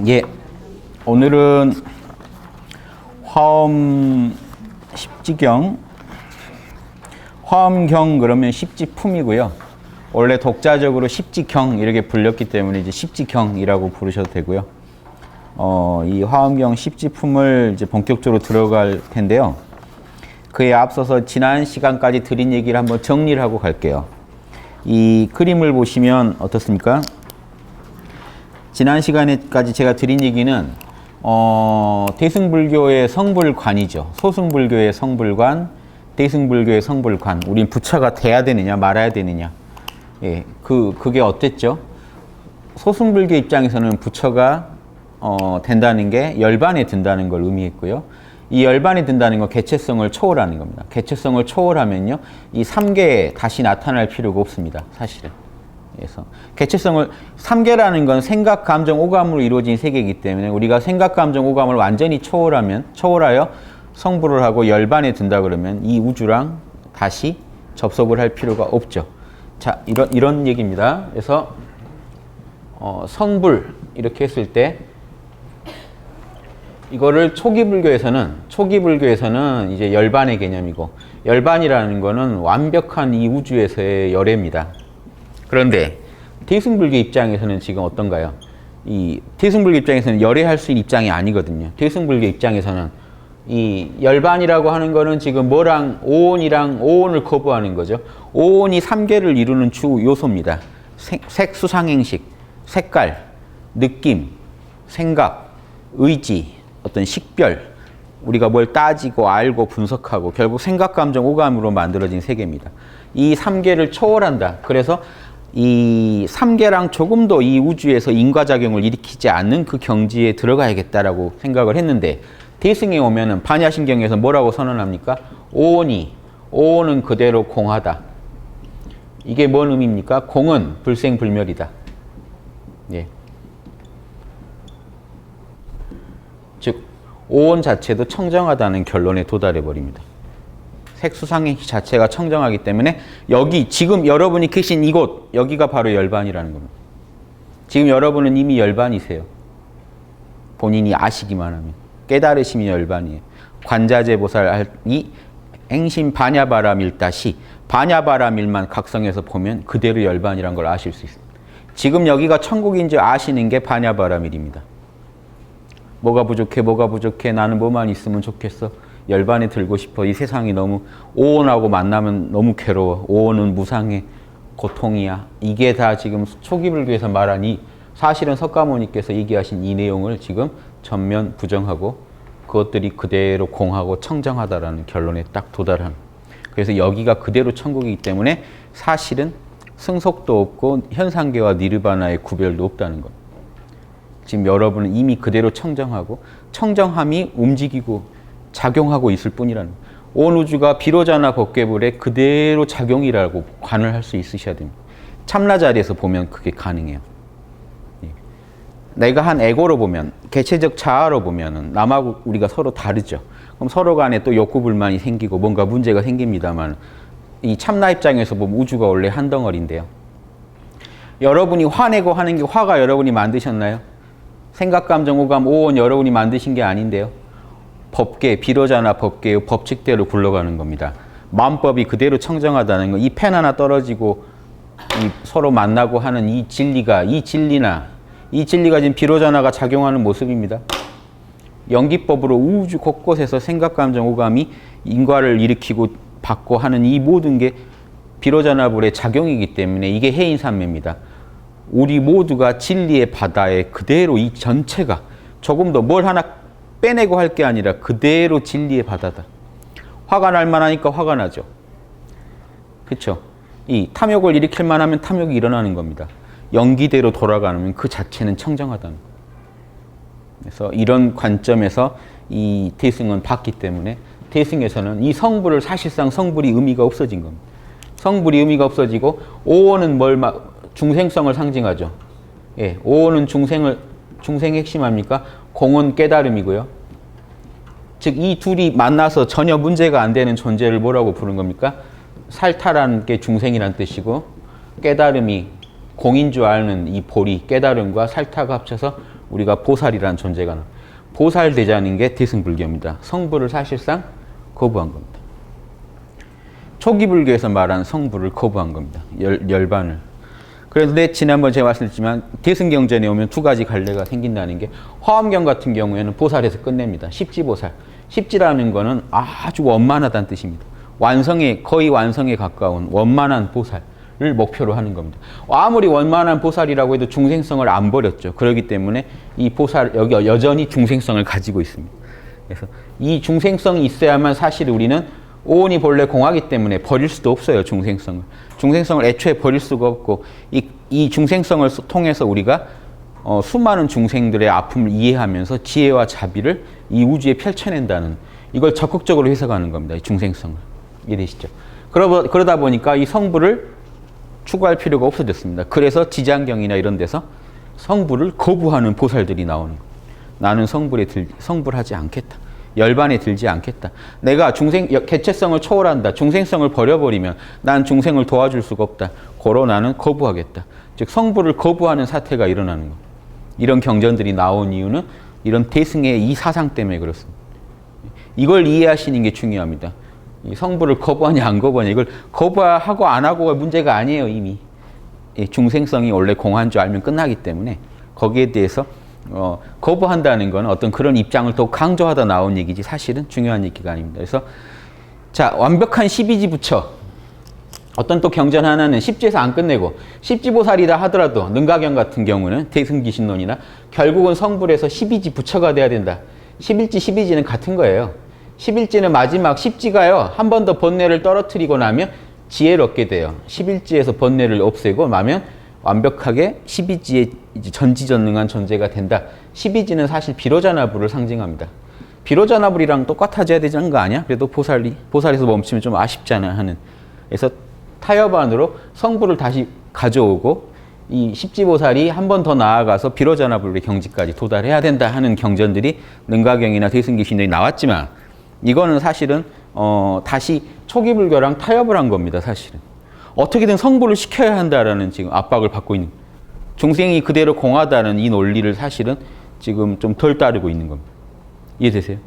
예, 오늘은 화엄 십지경, 화엄경 그러면 십지품이고요. 원래 독자적으로 십지경 이렇게 불렸기 때문에 이제 십지경이라고 부르셔도 되고요. 이 화엄경 십지품을 이제 본격적으로 들어갈 텐데요. 그에 앞서서 지난 시간까지 드린 얘기를 한번 정리를 하고 갈게요. 이 그림을 보시면 어떻습니까? 지난 시간에까지 제가 드린 얘기는 대승불교의 성불관이죠. 소승불교의 성불관, 대승불교의 성불관. 우린 부처가 돼야 되느냐 말아야 되느냐. 예, 그게 어땠죠? 소승불교 입장에서는 부처가 된다는 게 열반에 든다는 걸 의미했고요. 이 열반에 든다는 건 개체성을 초월하는 겁니다. 개체성을 초월하면요, 이 3계에 다시 나타날 필요가 없습니다. 사실은. 그래서 개체성을 3계라는 건 생각, 감정, 오감으로 이루어진 세계이기 때문에 우리가 생각, 감정, 오감을 완전히 초월하여 성불을 하고 열반에 든다 그러면 이 우주랑 다시 접속을 할 필요가 없죠. 자, 이런 얘기입니다. 그래서 성불 이렇게 했을 때 이거를 초기 불교에서는 이제 열반의 개념이고, 열반이라는 거는 완벽한 이 우주에서의 열애입니다. 그런데 대승불교 입장에서는 지금 어떤가요? 이 대승불교 입장에서는 열애할 수 있는 입장이 아니거든요. 대승불교 입장에서는 이 열반이라고 하는 거는 지금 뭐랑 오온을 거부하는 거죠. 오온이 3계를 이루는 주 요소입니다. 색, 수상행식, 색깔, 느낌, 생각, 의지, 어떤 식별, 우리가 뭘 따지고 알고 분석하고 결국 생각, 감정, 오감으로 만들어진 세계입니다. 이 3계를 초월한다. 그래서 이 3계랑 조금 더 이 우주에서 인과작용을 일으키지 않는 그 경지에 들어가야겠다라고 생각을 했는데, 대승에 오면은 반야신경에서 뭐라고 선언합니까? 오온은 그대로 공하다. 이게 뭔 의미입니까? 공은 불생불멸이다. 예. 즉 오온 자체도 청정하다는 결론에 도달해 버립니다. 색수상의 자체가 청정하기 때문에 여기 지금 여러분이 계신 이곳, 여기가 바로 열반이라는 겁니다. 지금 여러분은 이미 열반이세요. 본인이 아시기만 하면. 깨달으시면 열반이에요. 관자재보살이 행심 반야바라밀다시, 반야바라밀만 각성해서 보면 그대로 열반이라는 걸 아실 수 있습니다. 지금 여기가 천국인지 아시는 게 반야바라밀입니다. 뭐가 부족해, 나는 뭐만 있으면 좋겠어. 열반에 들고 싶어. 이 세상이 너무, 오온하고 만나면 너무 괴로워. 오온은 무상해. 고통이야. 이게 다 지금 초기 불교에서 말한 사실은 석가모니께서 얘기하신 이 내용을 지금 전면 부정하고 그것들이 그대로 공하고 청정하다라는 결론에 딱 도달한. 그래서 여기가 그대로 천국이기 때문에 사실은 승속도 없고 현상계와 니르바나의 구별도 없다는 것. 지금 여러분은 이미 그대로 청정하고 청정함이 움직이고 작용하고 있을 뿐이라는 거예요. 온 우주가 비로자나 법계불에 그대로 작용이라고 관을 할 수 있으셔야 됩니다. 참나 자리에서 보면 그게 가능해요. 내가 한 에고로 보면, 개체적 자아로 보면은 남하고 우리가 서로 다르죠. 그럼 서로 간에 또 욕구 불만이 생기고 뭔가 문제가 생깁니다만, 이 참나 입장에서 보면 우주가 원래 한 덩어리인데요. 여러분이 화내고 하는 게 화가 여러분이 만드셨나요? 생각, 감정, 오감, 오온 여러분이 만드신 게 아닌데요. 법계, 비로자나 법계의 법칙대로 굴러가는 겁니다. 마음법이 그대로 청정하다는 거, 이 펜 하나 떨어지고 서로 만나고 하는 이 진리가 지금 비로자나가 작용하는 모습입니다. 연기법으로 우주 곳곳에서 생각, 감정, 오감이 인과를 일으키고 받고 하는 이 모든 게 비로자나불의 작용이기 때문에 이게 해인산매입니다. 우리 모두가 진리의 바다에 그대로 이 전체가 조금 더 뭘 하나 빼내고 할 게 아니라 그대로 진리의 바다다. 화가 날 만하니까 화가 나죠. 그렇죠? 이 탐욕을 일으킬 만하면 탐욕이 일어나는 겁니다. 연기대로 돌아가면 그 자체는 청정하다는 거예요. 그래서 이런 관점에서 이 대승은 봤기 때문에 대승에서는 이 성불을 사실상 성불이 의미가 없어진 겁니다. 성불이 의미가 없어지고 오온은 중생성을 상징하죠. 예, 오온은 중생의 핵심합니까? 공은 깨달음이고요. 즉 이 둘이 만나서 전혀 문제가 안 되는 존재를 뭐라고 부르는 겁니까? 살타라는 게 중생이란 뜻이고, 깨달음이 공인 줄 아는 이 보리, 깨달음과 살타가 합쳐서 우리가 보살이라는 존재가 나옵니다. 보살되자는 게 대승불교입니다. 성부를 사실상 거부한 겁니다. 초기 불교에서 말하는 성부를 거부한 겁니다. 열반을. 그런데 지난번 제가 말씀드렸지만 대승경전에 오면 두 가지 갈래가 생긴다는 게 화엄경 같은 경우에는 보살에서 끝냅니다. 십지보살. 십지라는 거는 아주 원만하다는 뜻입니다. 거의 완성에 가까운 원만한 보살을 목표로 하는 겁니다. 아무리 원만한 보살이라고 해도 중생성을 안 버렸죠. 그렇기 때문에 이 보살 여기 여전히 중생성을 가지고 있습니다. 그래서 이 중생성이 있어야만 사실 우리는 오온이 본래 공하기 때문에 버릴 수도 없어요. 중생성을. 중생성을 애초에 버릴 수가 없고 이 중생성을 통해서 우리가 수많은 중생들의 아픔을 이해하면서 지혜와 자비를 이 우주에 펼쳐낸다는 이걸 적극적으로 해석하는 겁니다. 이 중생성을. 이해되시죠? 그러다 보니까 이 성부를 추구할 필요가 없어졌습니다. 그래서 지장경이나 이런 데서 성부를 거부하는 보살들이 나오는 겁니다. 나는 성불을 하지 않겠다. 열반에 들지 않겠다. 내가 개체성을 초월한다. 중생성을 버려버리면 난 중생을 도와줄 수가 없다. 고로 나는 거부하겠다. 즉 성부를 거부하는 사태가 일어나는 겁니다. 이런 경전들이 나온 이유는 이런 대승의 이 사상 때문에 그렇습니다. 이걸 이해하시는 게 중요합니다. 이 성부를 거부하냐 안 거부하냐 이걸 거부하고 안 하고가 문제가 아니에요. 이미 중생성이 원래 공한 줄 알면 끝나기 때문에 거기에 대해서 거부한다는 건 어떤 그런 입장을 더 강조하다 나온 얘기지 사실은 중요한 얘기가 아닙니다. 그래서 자 완벽한 12지 부처 어떤 또 경전 하나는 10지에서 안 끝내고 10지보살이다 하더라도 능가경 같은 경우는 대승기신론이나 결국은 성불에서 12지 부처가 돼야 된다. 11지 12지는 같은 거예요. 11지는 마지막 10지가요 한 번 더 번뇌를 떨어뜨리고 나면 지혜를 얻게 돼요. 11지에서 번뇌를 없애고 나면 완벽하게 12지의 전지전능한 존재가 된다. 12지는 사실 비로자나불을 상징합니다. 비로자나불이랑 똑같아져야 되는 거 아니야? 그래도 보살에서 멈추면 좀 아쉽잖아 하는. 그래서 타협안으로 성부를 다시 가져오고 이 십지보살이 한 번 더 나아가서 비로자나불의 경지까지 도달해야 된다 하는 경전들이 능가경이나 대승기신론이 나왔지만 이거는 사실은 다시 초기 불교랑 타협을 한 겁니다. 사실은. 어떻게든 성불을 시켜야 한다라는 지금 압박을 받고 있는 중생이 그대로 공하다는 이 논리를 사실은 지금 좀 덜 따르고 있는 겁니다. 이해되세요?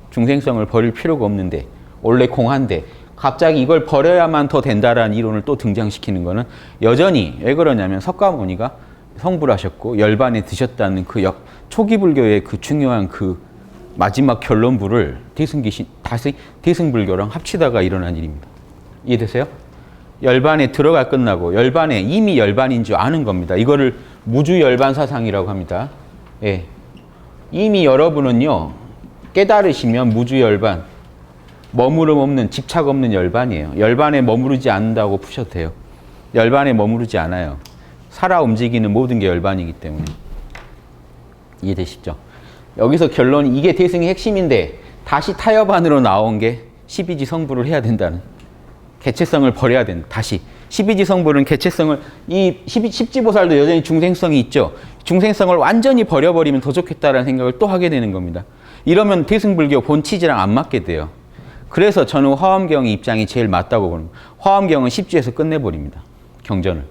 중생성을 버릴 필요가 없는데 원래 공한데 갑자기 이걸 버려야만 더 된다라는 이론을 또 등장시키는 거는 여전히 왜 그러냐면 석가모니가 성불하셨고 열반에 드셨다는 그 초기 불교의 그 중요한 그 마지막 결론부를 다시 대승불교랑 합치다가 일어난 일입니다. 이해되세요? 열반에 들어가 끝나고 열반에 이미 열반인 줄 아는 겁니다. 이거를 무주열반 사상이라고 합니다. 예. 이미 여러분은요 깨달으시면 무주열반 머무름 없는 집착 없는 열반이에요. 열반에 머무르지 않는다고 푸셔도 돼요. 열반에 머무르지 않아요. 살아 움직이는 모든 게 열반이기 때문에. 이해되시죠? 여기서 결론이 이게 대승의 핵심인데 다시 타협안으로 나온 게 12지 성불을 해야 된다는 개체성을 버려야 된다. 다시 12지 성불은 개체성을 이 10지보살도 여전히 중생성이 있죠. 중생성을 완전히 버려버리면 더 좋겠다라는 생각을 또 하게 되는 겁니다. 이러면 대승불교 본 취지랑 안 맞게 돼요. 그래서 저는 화엄경의 입장이 제일 맞다고 보는 거예요. 화엄경은 10지에서 끝내버립니다. 경전을.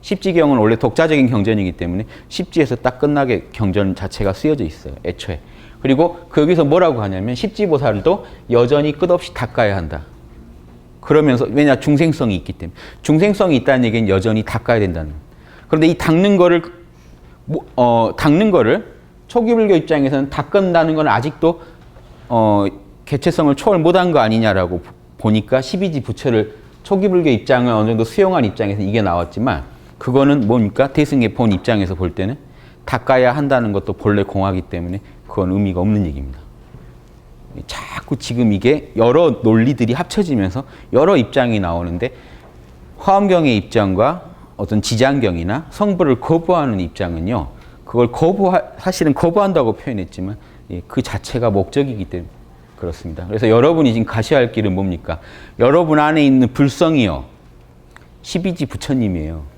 10지경은 원래 독자적인 경전이기 때문에 10지에서 딱 끝나게 경전 자체가 쓰여져 있어요. 애초에. 그리고 거기서 뭐라고 하냐면 10지보살도 여전히 끝없이 닦아야 한다. 그러면서 왜냐 중생성이 있기 때문에. 중생성이 있다는 얘기는 여전히 닦아야 된다는 거예요. 그런데 이 닦는 거를 초기불교 입장에서는 닦는다는 건 아직도 개체성을 초월 못한 거 아니냐라고 보니까 12지 부처를 초기불교 입장을 어느 정도 수용한 입장에서 이게 나왔지만 그거는 뭡니까? 대승의 본 입장에서 볼 때는 닦아야 한다는 것도 본래 공하기 때문에 그건 의미가 없는 얘기입니다. 자꾸 지금 이게 여러 논리들이 합쳐지면서 여러 입장이 나오는데 화엄경의 입장과 어떤 지장경이나 성불을 거부하는 입장은요. 그걸 사실은 거부한다고 표현했지만 그 자체가 목적이기 때문에 그렇습니다. 그래서 여러분이 지금 가셔야 할 길은 뭡니까? 여러분 안에 있는 불성이요. 12지 부처님이에요.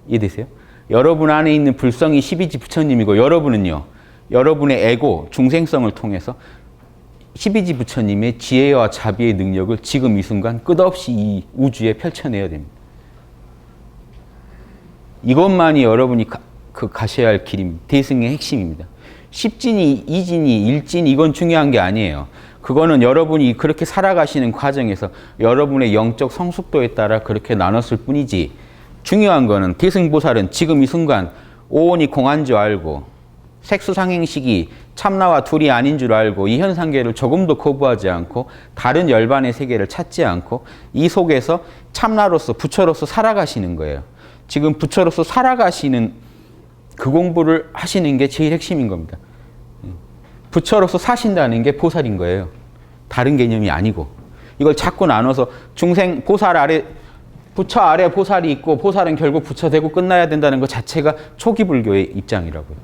이해되세요? 여러분 안에 있는 불성이 12지 부처님이고 여러분은요. 여러분의 에고, 중생성을 통해서 12지 부처님의 지혜와 자비의 능력을 지금 이 순간 끝없이 이 우주에 펼쳐내야 됩니다. 이것만이 여러분이 그 가셔야 할 길입니다. 대승의 핵심입니다. 10진이, 2진이, 1진 이건 중요한 게 아니에요. 그거는 여러분이 그렇게 살아가시는 과정에서 여러분의 영적 성숙도에 따라 그렇게 나눴을 뿐이지, 중요한 거는 대승보살은 지금 이 순간 오온이 공한 줄 알고 색수상행식이 참나와 둘이 아닌 줄 알고 이 현상계를 조금도 거부하지 않고 다른 열반의 세계를 찾지 않고 이 속에서 참나로서 부처로서 살아가시는 거예요. 지금 부처로서 살아가시는 그 공부를 하시는 게 제일 핵심인 겁니다. 부처로서 사신다는 게 보살인 거예요. 다른 개념이 아니고. 이걸 자꾸 나눠서 중생 보살 아래, 부처 아래 보살이 있고 보살은 결국 부처 되고 끝나야 된다는 것 자체가 초기 불교의 입장이라고요.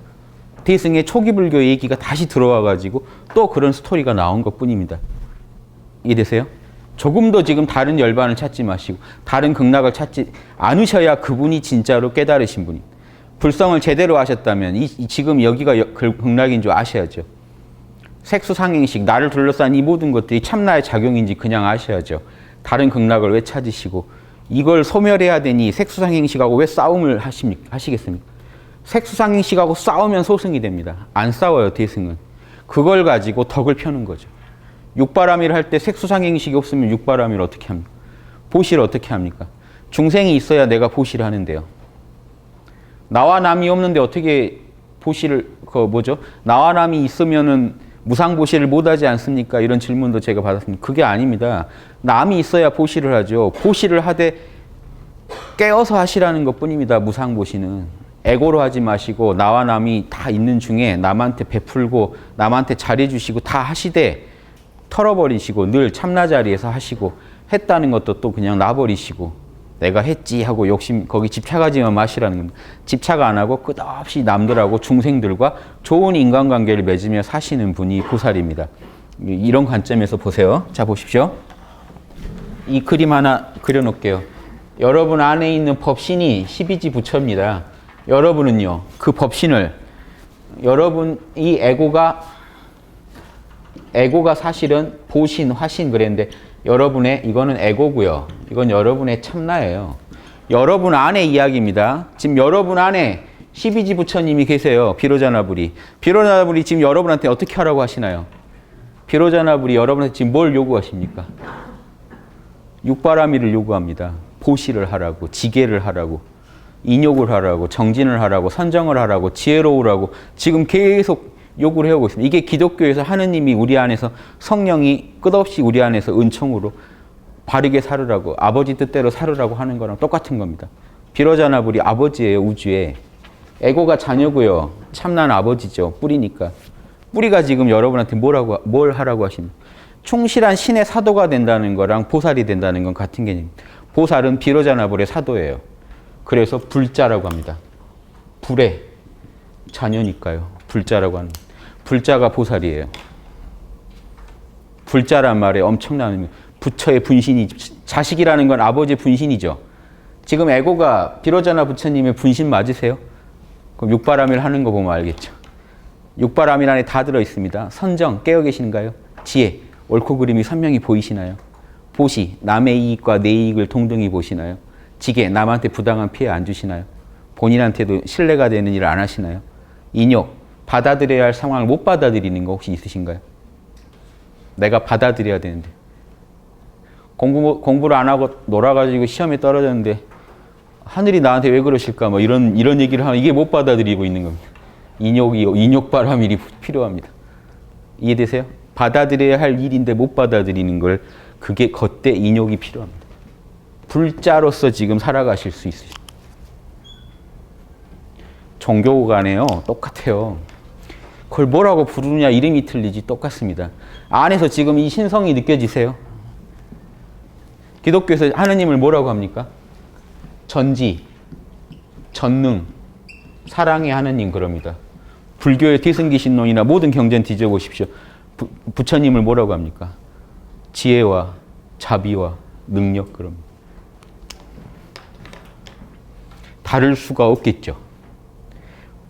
대승의 초기 불교 얘기가 다시 들어와가지고 또 그런 스토리가 나온 것 뿐입니다. 이해되세요? 조금 더 지금 다른 열반을 찾지 마시고 다른 극락을 찾지 않으셔야 그분이 진짜로 깨달으신 분입니다. 불성을 제대로 하셨다면 지금 여기가 극락인 줄 아셔야죠. 색수상행식, 나를 둘러싼 이 모든 것들이 참나의 작용인지 그냥 아셔야죠. 다른 극락을 왜 찾으시고 이걸 소멸해야 되니 색수상행식하고 왜 싸움을 하시겠습니까? 색수상행식하고 싸우면 소승이 됩니다. 안 싸워요, 대승은. 그걸 가지고 덕을 펴는 거죠. 육바람이를 할 때 색수상행식이 없으면 육바람이를 어떻게 합니까? 보시를 어떻게 합니까? 중생이 있어야 내가 보시를 하는데요. 나와 남이 없는데 어떻게 보시를, 나와 남이 있으면은 무상보시를 못하지 않습니까? 이런 질문도 제가 받았습니다. 그게 아닙니다. 남이 있어야 보시를 하죠. 보시를 하되 깨어서 하시라는 것 뿐입니다. 무상보시는. 에고로 하지 마시고 나와 남이 다 있는 중에 남한테 베풀고 남한테 잘해주시고 다 하시되 털어버리시고 늘 참나 자리에서 하시고 했다는 것도 또 그냥 놔버리시고 내가 했지 하고 욕심 거기 집착하지만 마시라는 겁니다. 집착 안 하고 끝없이 남들하고 중생들과 좋은 인간관계를 맺으며 사시는 분이 보살입니다. 이런 관점에서 보세요. 자, 보십시오. 이 그림 하나 그려놓을게요. 여러분 안에 있는 법신이 12지 부처입니다. 여러분은요, 그 법신을 여러분 이 에고가 사실은 보신, 화신 그랬는데 여러분의 이거는 에고고요. 이건 여러분의 참나예요. 여러분 안에 이야기입니다. 지금 여러분 안에 12지 부처님이 계세요. 비로자나불이. 비로자나불이 지금 여러분한테 어떻게 하라고 하시나요? 비로자나불이 여러분한테 지금 뭘 요구하십니까? 육바라미를 요구합니다. 보시를 하라고, 지계를 하라고, 인욕을 하라고, 정진을 하라고, 선정을 하라고, 지혜로우라고 지금 계속 요구를 해오고 있습니다. 이게 기독교에서 하느님이 우리 안에서 성령이 끝없이 우리 안에서 은총으로 바르게 살으라고, 아버지 뜻대로 살으라고 하는 거랑 똑같은 겁니다. 비로자나불이 아버지예요, 우주에. 에고가 자녀고요. 참난 아버지죠. 뿌리니까. 뿌리가 지금 여러분한테 뭘 하라고 하십니까? 충실한 신의 사도가 된다는 거랑 보살이 된다는 건 같은 개념입니다. 보살은 비로자나불의 사도예요. 그래서 불자라고 합니다. 불의 자녀니까요. 불자라고 하는 거예요. 불자가 보살이에요. 불자란 말에 엄청난 부처의 분신이, 자식이라는 건 아버지의 분신이죠. 지금 에고가 비로자나 부처님의 분신 맞으세요? 그럼 육바람일 하는 거 보면 알겠죠. 육바람일 안에 다 들어있습니다. 선정, 깨어 계신가요? 지혜, 옳고 그름이 선명히 보이시나요? 보시, 남의 이익과 내 이익을 동등히 보시나요? 지계, 남한테 부당한 피해 안 주시나요? 본인한테도 신뢰가 되는 일을 안 하시나요? 인욕, 받아들여야 할 상황을 못 받아들이는 거 혹시 있으신가요? 내가 받아들여야 되는데. 공부를 안 하고 놀아가지고 시험에 떨어졌는데 하늘이 나한테 왜 그러실까? 뭐 이런 얘기를 하면 이게 못 받아들이고 있는 겁니다. 인욕바람일이 필요합니다. 이해되세요? 받아들여야 할 일인데 못 받아들이는 걸, 그게 겉대 인욕이 필요합니다. 불자로서 지금 살아가실 수 있으십니다. 종교 간에요. 똑같아요. 그걸 뭐라고 부르느냐 이름이 틀리지 똑같습니다. 안에서 지금 이 신성이 느껴지세요? 기독교에서 하느님을 뭐라고 합니까? 전지, 전능, 사랑의 하느님 그럽니다. 불교의 대승기신론이나 모든 경전 뒤져보십시오. 부처님을 뭐라고 합니까? 지혜와 자비와 능력 그럽니다. 다를 수가 없겠죠.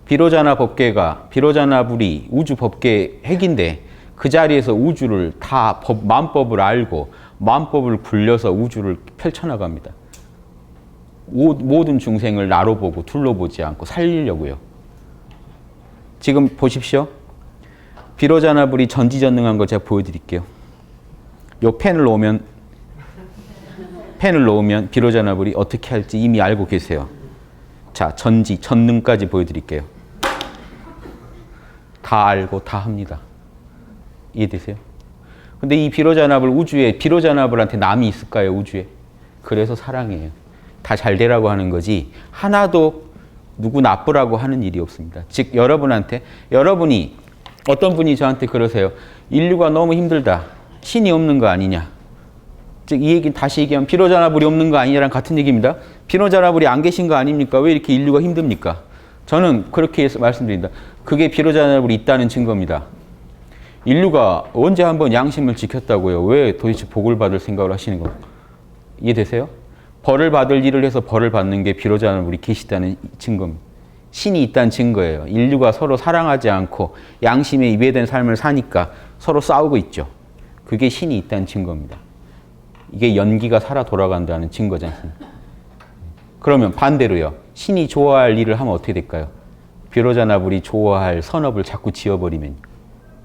비로자나 법계가, 비로자나불이 우주 법계 핵인데 그 자리에서 우주를 다 만법을 알고 만법을 굴려서 우주를 펼쳐나갑니다. 모든 중생을 나로 보고 둘로 보지 않고 살리려고요. 지금 보십시오. 비로자나불이 전지전능한 거 제가 보여드릴게요. 요 펜을 놓으면 비로자나불이 어떻게 할지 이미 알고 계세요. 자, 전능까지 보여드릴게요. 다 알고 다 합니다. 이해되세요? 근데 이 비로자나불 우주에 비로자나불한테 남이 있을까요? 우주에. 그래서 사랑해요. 다 잘 되라고 하는 거지 하나도 누구 나쁘라고 하는 일이 없습니다. 즉 여러분이 어떤 분이 저한테 그러세요. 인류가 너무 힘들다. 신이 없는 거 아니냐. 즉 이 얘기는 다시 얘기하면 비로자나불이 없는 거 아니냐랑 같은 얘기입니다. 비로자나불이 안 계신 거 아닙니까? 왜 이렇게 인류가 힘듭니까? 저는 그렇게 말씀드립니다. 그게 비로자나불이 있다는 증거입니다. 인류가 언제 한번 양심을 지켰다고요? 왜 도대체 복을 받을 생각을 하시는 거? 이해되세요? 벌을 받을 일을 해서 벌을 받는 게 비로자나불이 계시다는 증거입니다. 신이 있다는 증거예요. 인류가 서로 사랑하지 않고 양심에 위배된 삶을 사니까 서로 싸우고 있죠. 그게 신이 있다는 증거입니다. 이게 연기가 살아 돌아간다는 증거지 않습니까? 그러면 반대로요. 신이 좋아할 일을 하면 어떻게 될까요? 비로자나불이 좋아할 선업을 자꾸 지어버리면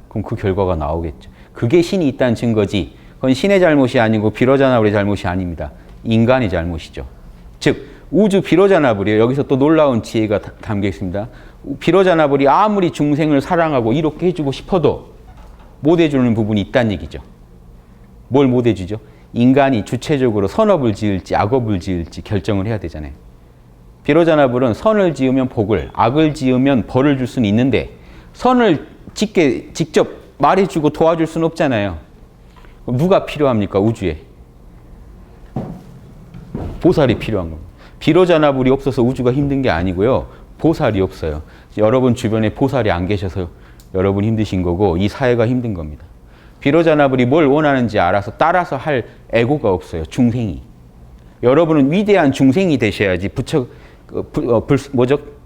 그럼 그 결과가 나오겠죠. 그게 신이 있다는 증거지 그건 신의 잘못이 아니고 비로자나불의 잘못이 아닙니다. 인간의 잘못이죠. 즉 우주 비로자나불이에요. 여기서 또 놀라운 지혜가 담겨 있습니다. 비로자나불이 아무리 중생을 사랑하고 이롭게 해주고 싶어도 못 해주는 부분이 있다는 얘기죠. 뭘 못 해주죠? 인간이 주체적으로 선업을 지을지 악업을 지을지 결정을 해야 되잖아요. 비로자나불은 선을 지으면 복을, 악을 지으면 벌을 줄 수는 있는데 선을 짓게 직접 말해주고 도와줄 수는 없잖아요. 그럼 누가 필요합니까? 우주에. 보살이 필요한 겁니다. 비로자나불이 없어서 우주가 힘든 게 아니고요. 보살이 없어요. 여러분 주변에 보살이 안 계셔서 여러분 힘드신 거고 이 사회가 힘든 겁니다. 비로자나불이 뭘 원하는지 알아서 따라서 할 애고가 없어요. 중생이. 여러분은 위대한 중생이 되셔야지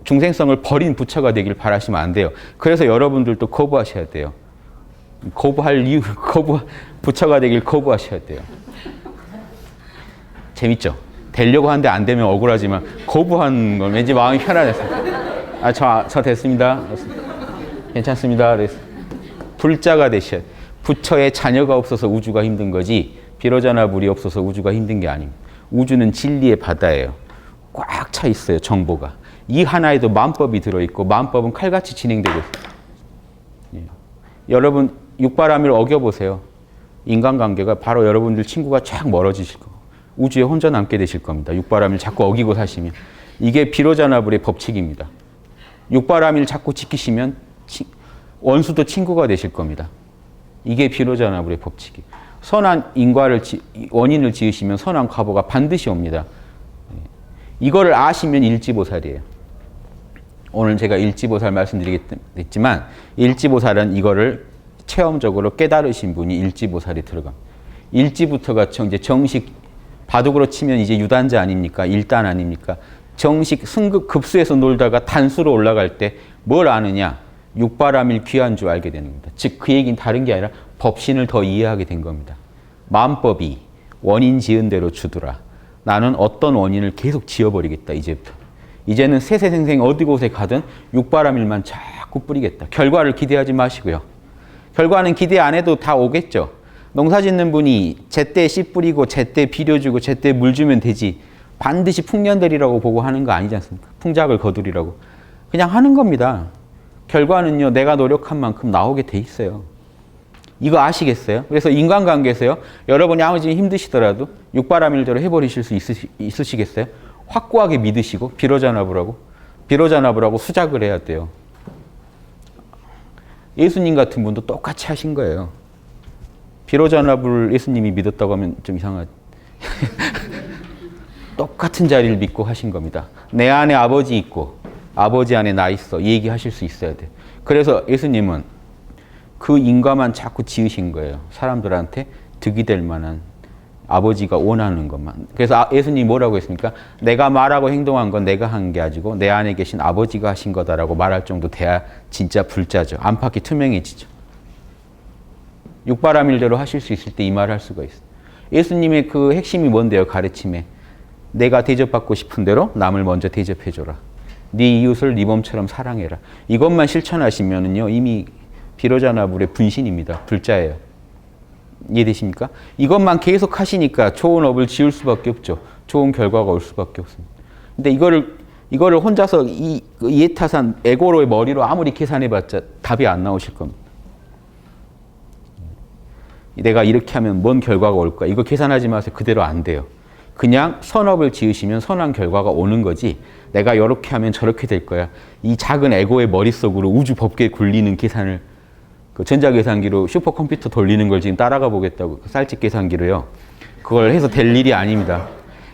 중생성을 버린 부처가 되길 바라시면 안 돼요. 그래서 여러분들도 거부하셔야 돼요. 부처가 되길 거부하셔야 돼요. 재밌죠? 되려고 하는데 안 되면 억울하지만 거부하는 건 왠지 마음이 편안해서 저 됐습니다. 괜찮습니다. 그래서 불자가 되셔야 돼요. 부처의 자녀가 없어서 우주가 힘든 거지 비로자나불이 없어서 우주가 힘든 게 아닙니다. 우주는 진리의 바다예요. 꽉 차 있어요. 정보가. 이 하나에도 만법이 들어있고 만법은 칼같이 진행되고 있어요. 예. 여러분 육바라밀을 어겨보세요. 인간관계가 바로 여러분들 친구가 쫙 멀어지실 거고 우주에 혼자 남게 되실 겁니다. 육바라밀 자꾸 어기고 사시면. 이게 비로자나불의 법칙입니다. 육바라밀 자꾸 지키시면 원수도 친구가 되실 겁니다. 이게 비로자나불의 법칙이에요. 선한 인과를 원인을 지으시면 선한 과보가 반드시 옵니다. 이거를 아시면 일지보살이에요. 오늘 제가 일지보살 말씀드리겠지만 일지보살은 이거를 체험적으로 깨달으신 분이 일지보살이 들어갑니다. 일지부터가 이제 정식 바둑으로 치면 이제 유단자 아닙니까? 일단 아닙니까? 정식 승급 급수에서 놀다가 단수로 올라갈 때 뭘 아느냐? 육바라밀 귀한 줄 알게 되는 겁니다. 즉 그 얘기는 다른 게 아니라 법신을 더 이해하게 된 겁니다. 만법이 원인 지은 대로 주더라. 나는 어떤 원인을 계속 지어버리겠다. 이제부터. 이제는 세세생생 어디 곳에 가든 육바라밀만 자꾸 뿌리겠다. 결과를 기대하지 마시고요. 결과는 기대 안 해도 다 오겠죠. 농사 짓는 분이 제때 씨 뿌리고 제때 비료 주고 제때 물 주면 되지 반드시 풍년되리라고 보고 하는 거 아니지 않습니까? 풍작을 거두리라고. 그냥 하는 겁니다. 결과는요. 내가 노력한 만큼 나오게 돼 있어요. 이거 아시겠어요? 그래서 인간관계에서요. 여러분이 아무리 힘드시더라도 육바라밀대로 해버리실 수 있으시겠어요? 확고하게 믿으시고 비로자나불하고 수작을 해야 돼요. 예수님 같은 분도 똑같이 하신 거예요. 비로자나불 예수님이 믿었다고 하면 좀 이상하죠. 똑같은 자리를 믿고 하신 겁니다. 내 안에 아버지 있고 아버지 안에 나 있어. 이 얘기하실 수 있어야 돼요. 그래서 예수님은 그 인과만 자꾸 지으신 거예요. 사람들한테 득이 될 만한 아버지가 원하는 것만. 그래서 예수님이 뭐라고 했습니까? 내가 말하고 행동한 건 내가 한 게 아니고 내 안에 계신 아버지가 하신 거다라고 말할 정도 돼야 진짜 불자죠. 안팎이 투명해지죠. 육바라밀대로 하실 수 있을 때 이 말을 할 수가 있어요. 예수님의 그 핵심이 뭔데요? 가르침에. 내가 대접받고 싶은 대로 남을 먼저 대접해줘라. 네 이웃을 네 몸처럼 사랑해라. 이것만 실천하시면은요 이미 비로자나불의 분신입니다. 불자예요. 이해되십니까? 이것만 계속 하시니까 좋은 업을 지을 수밖에 없죠. 좋은 결과가 올 수밖에 없습니다. 근데 이거를 혼자서 이 이해타산 에고로의 머리로 아무리 계산해봤자 답이 안 나오실 겁니다. 내가 이렇게 하면 뭔 결과가 올까? 이거 계산하지 마세요. 그대로 안 돼요. 그냥 선업을 지으시면 선한 결과가 오는 거지 내가 이렇게 하면 저렇게 될 거야. 이 작은 에고의 머릿속으로 우주 법계 굴리는 계산을 그 전자계산기로 슈퍼컴퓨터 돌리는 걸 지금 따라가 보겠다고 그 쌀집 계산기로요. 그걸 해서 될 일이 아닙니다.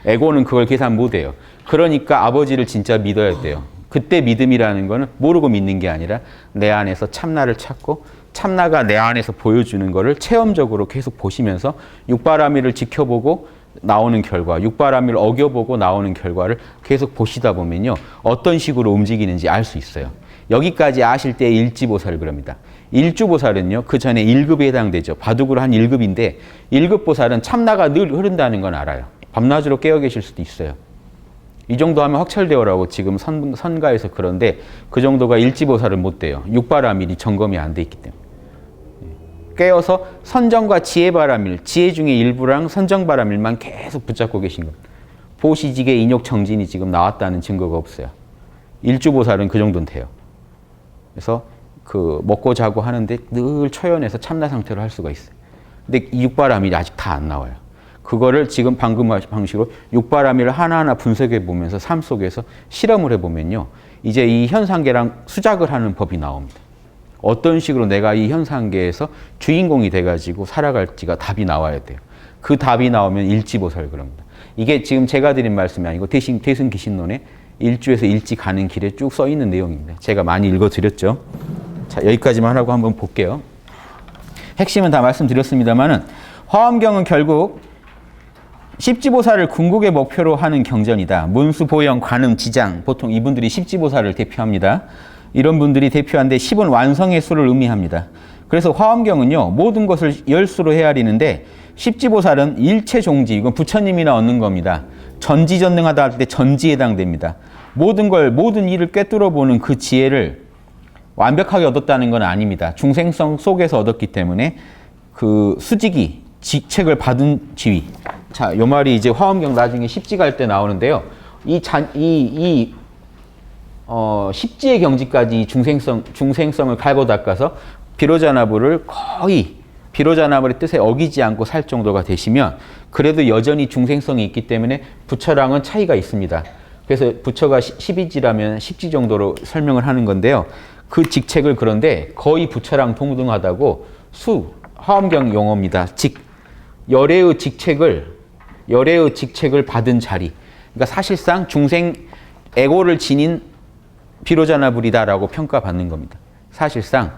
에고는 그걸 계산 못 해요. 그러니까 아버지를 진짜 믿어야 돼요. 그때 믿음이라는 거는 모르고 믿는 게 아니라 내 안에서 참나를 찾고 참나가 내 안에서 보여주는 거를 체험적으로 계속 보시면서 육바라밀을 지켜보고 나오는 결과, 육바라밀을 어겨보고 나오는 결과를 계속 보시다 보면요. 어떤 식으로 움직이는지 알 수 있어요. 여기까지 아실 때 일지보살을 그럽니다. 일주보살은요. 그 전에 1급에 해당되죠. 바둑으로 한 1급인데 1급 보살은 참나가 늘 흐른다는 건 알아요. 밤낮으로 깨어 계실 수도 있어요. 이 정도 하면 확철되어라고 지금 선가에서 그런데 그 정도가 일지보살은 못 돼요. 육바라밀이 점검이 안 돼 있기 때문에. 깨어서 선정과 지혜바라밀, 지혜 중에 일부랑 선정바라밀만 계속 붙잡고 계신 겁니다. 보시직의 인욕정진이 지금 나왔다는 증거가 없어요. 일주보살은 그 정도는 돼요. 그래서 그 먹고 자고 하는데 늘 초연해서 참나 상태로 할 수가 있어요. 근데 이 육바라밀이 아직 다 안 나와요. 그거를 지금 방금 방식으로 육바라밀을 하나하나 분석해 보면서 삶 속에서 실험을 해보면요. 이제 이 현상계랑 수작을 하는 법이 나옵니다. 어떤 식으로 내가 이 현상계에서 주인공이 돼가지고 살아갈지가 답이 나와야 돼요. 그 답이 나오면 일지보살 그럽니다. 이게 지금 제가 드린 말씀이 아니고 대승기신론에 일주에서 일지 가는 길에 쭉 써 있는 내용입니다. 제가 많이 읽어드렸죠. 자, 여기까지만 하고 한번 볼게요. 핵심은 다 말씀드렸습니다만은 화엄경은 결국 십지보살을 궁극의 목표로 하는 경전이다. 문수, 보영, 관음, 지장 보통 이분들이 십지보살을 대표합니다. 이런 분들이 대표한데 10은 완성의 수를 의미합니다. 그래서 화엄경은요. 모든 것을 열수로 헤아리는데 십지보살은 일체종지, 이건 부처님이나 얻는 겁니다. 전지전능하다 할 때 전지에 해당됩니다. 모든 일을 꿰뚫어 보는 그 지혜를 완벽하게 얻었다는 건 아닙니다. 중생성 속에서 얻었기 때문에 그 수직이 직책을 받은 지위. 자, 요 말이 이제 화엄경 나중에 십지 갈 때 나오는데요. 십지의 경지까지 중생성을 갈고 닦아서 비로자나불을 거의 비로자나불의 뜻에 어기지 않고 살 정도가 되시면 그래도 여전히 중생성이 있기 때문에 부처랑은 차이가 있습니다. 그래서 부처가 12지라면 10지 정도로 설명을 하는 건데요. 그 직책을 그런데 거의 부처랑 동등하다고 화엄경 용어입니다. 열애의 직책을 받은 자리. 그러니까 사실상 중생 에고를 지닌 비로자나불이다라고 평가받는 겁니다. 사실상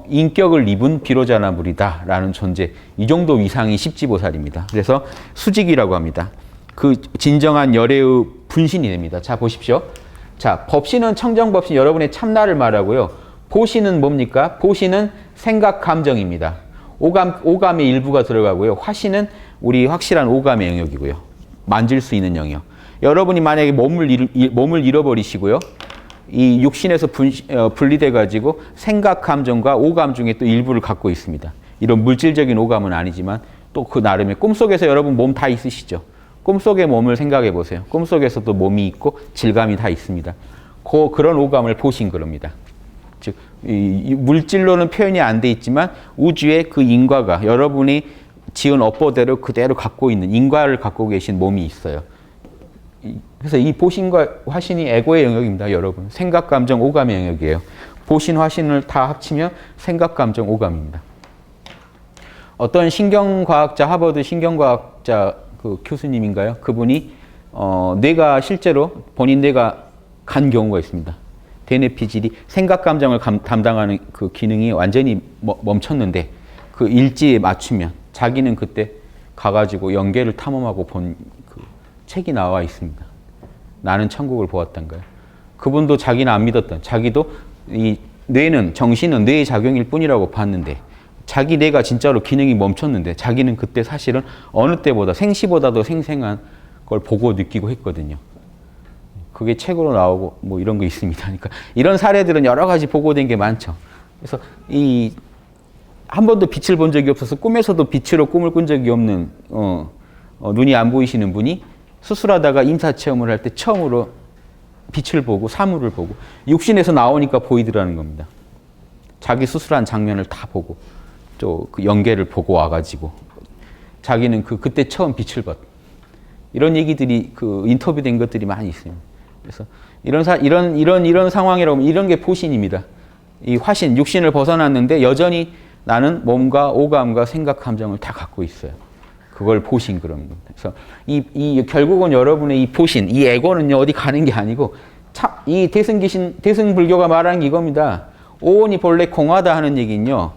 인격을 입은 비로자나불이다라는 존재. 이 정도 위상이 십지보살입니다. 그래서 수직이라고 합니다. 그 진정한 열애의 분신이 됩니다. 자, 보십시오. 자, 법신은 청정법신, 여러분의 참나를 말하고요. 보신은 뭡니까? 보신은 생각, 감정입니다. 오감의 일부가 들어가고요. 화신은 우리 확실한 오감의 영역이고요. 만질 수 있는 영역. 여러분이 만약에 몸을 잃어버리시고요. 이 육신에서 분리돼 가지고 생각, 감정과 오감 중에 또 일부를 갖고 있습니다. 이런 물질적인 오감은 아니지만 또 그 나름의 꿈속에서 여러분 몸 다 있으시죠. 꿈속의 몸을 생각해 보세요. 꿈속에서도 몸이 있고 질감이 다 있습니다. 그런 오감을 보신 그럽니다. 즉 물질로는 표현이 안 돼 있지만 우주의 그 인과가 여러분이 지은 업보대로 그대로 갖고 있는 인과를 갖고 계신 몸이 있어요. 그래서 이 보신과 화신이 에고의 영역입니다, 여러분. 생각, 감정, 오감의 영역이에요. 보신, 화신을 다 합치면 생각, 감정, 오감입니다. 어떤 신경과학자, 하버드 신경과학자 그 교수님인가요? 그분이 뇌가 실제로 본인 뇌가 간 경우가 있습니다. 대뇌피질이 생각, 감정을 담당하는 그 기능이 완전히 멈췄는데 그 일지에 맞추면 자기는 그때 가가지고 영계를 탐험하고 본 그 책이 나와 있습니다. 나는 천국을 보았던가요? 그분도 자기는 안 믿었던, 자기도 이 뇌는, 정신은 뇌의 작용일 뿐이라고 봤는데 자기 뇌가 진짜로 기능이 멈췄는데 자기는 그때 사실은 어느 때보다 생시보다도 생생한 걸 보고 느끼고 했거든요. 그게 책으로 나오고 뭐 이런 거 있습니다. 그러니까 이런 사례들은 여러 가지 보고된 게 많죠. 그래서 이 한 번도 빛을 본 적이 없어서 꿈에서도 빛으로 꿈을 꾼 적이 없는 눈이 안 보이시는 분이 수술하다가 임사체험을 할 때 처음으로 빛을 보고 사물을 보고 육신에서 나오니까 보이더라는 겁니다. 자기 수술한 장면을 다 보고 또 그 연계를 보고 와가지고 자기는 그때 처음 빛을 봤. 이런 얘기들이 그 인터뷰된 것들이 많이 있습니다. 그래서 이런 상황이라고 하면 이런 게 포신입니다. 이 화신, 육신을 벗어났는데 여전히 나는 몸과 오감과 생각, 감정을 다 갖고 있어요. 그걸 포신 그런 겁니다. 그래서 결국은 여러분의 이 포신, 이 에고는요 어디 가는 게 아니고 이 대승불교가 말하는 게 이겁니다. 오온이 본래 공하다 하는 얘기는요.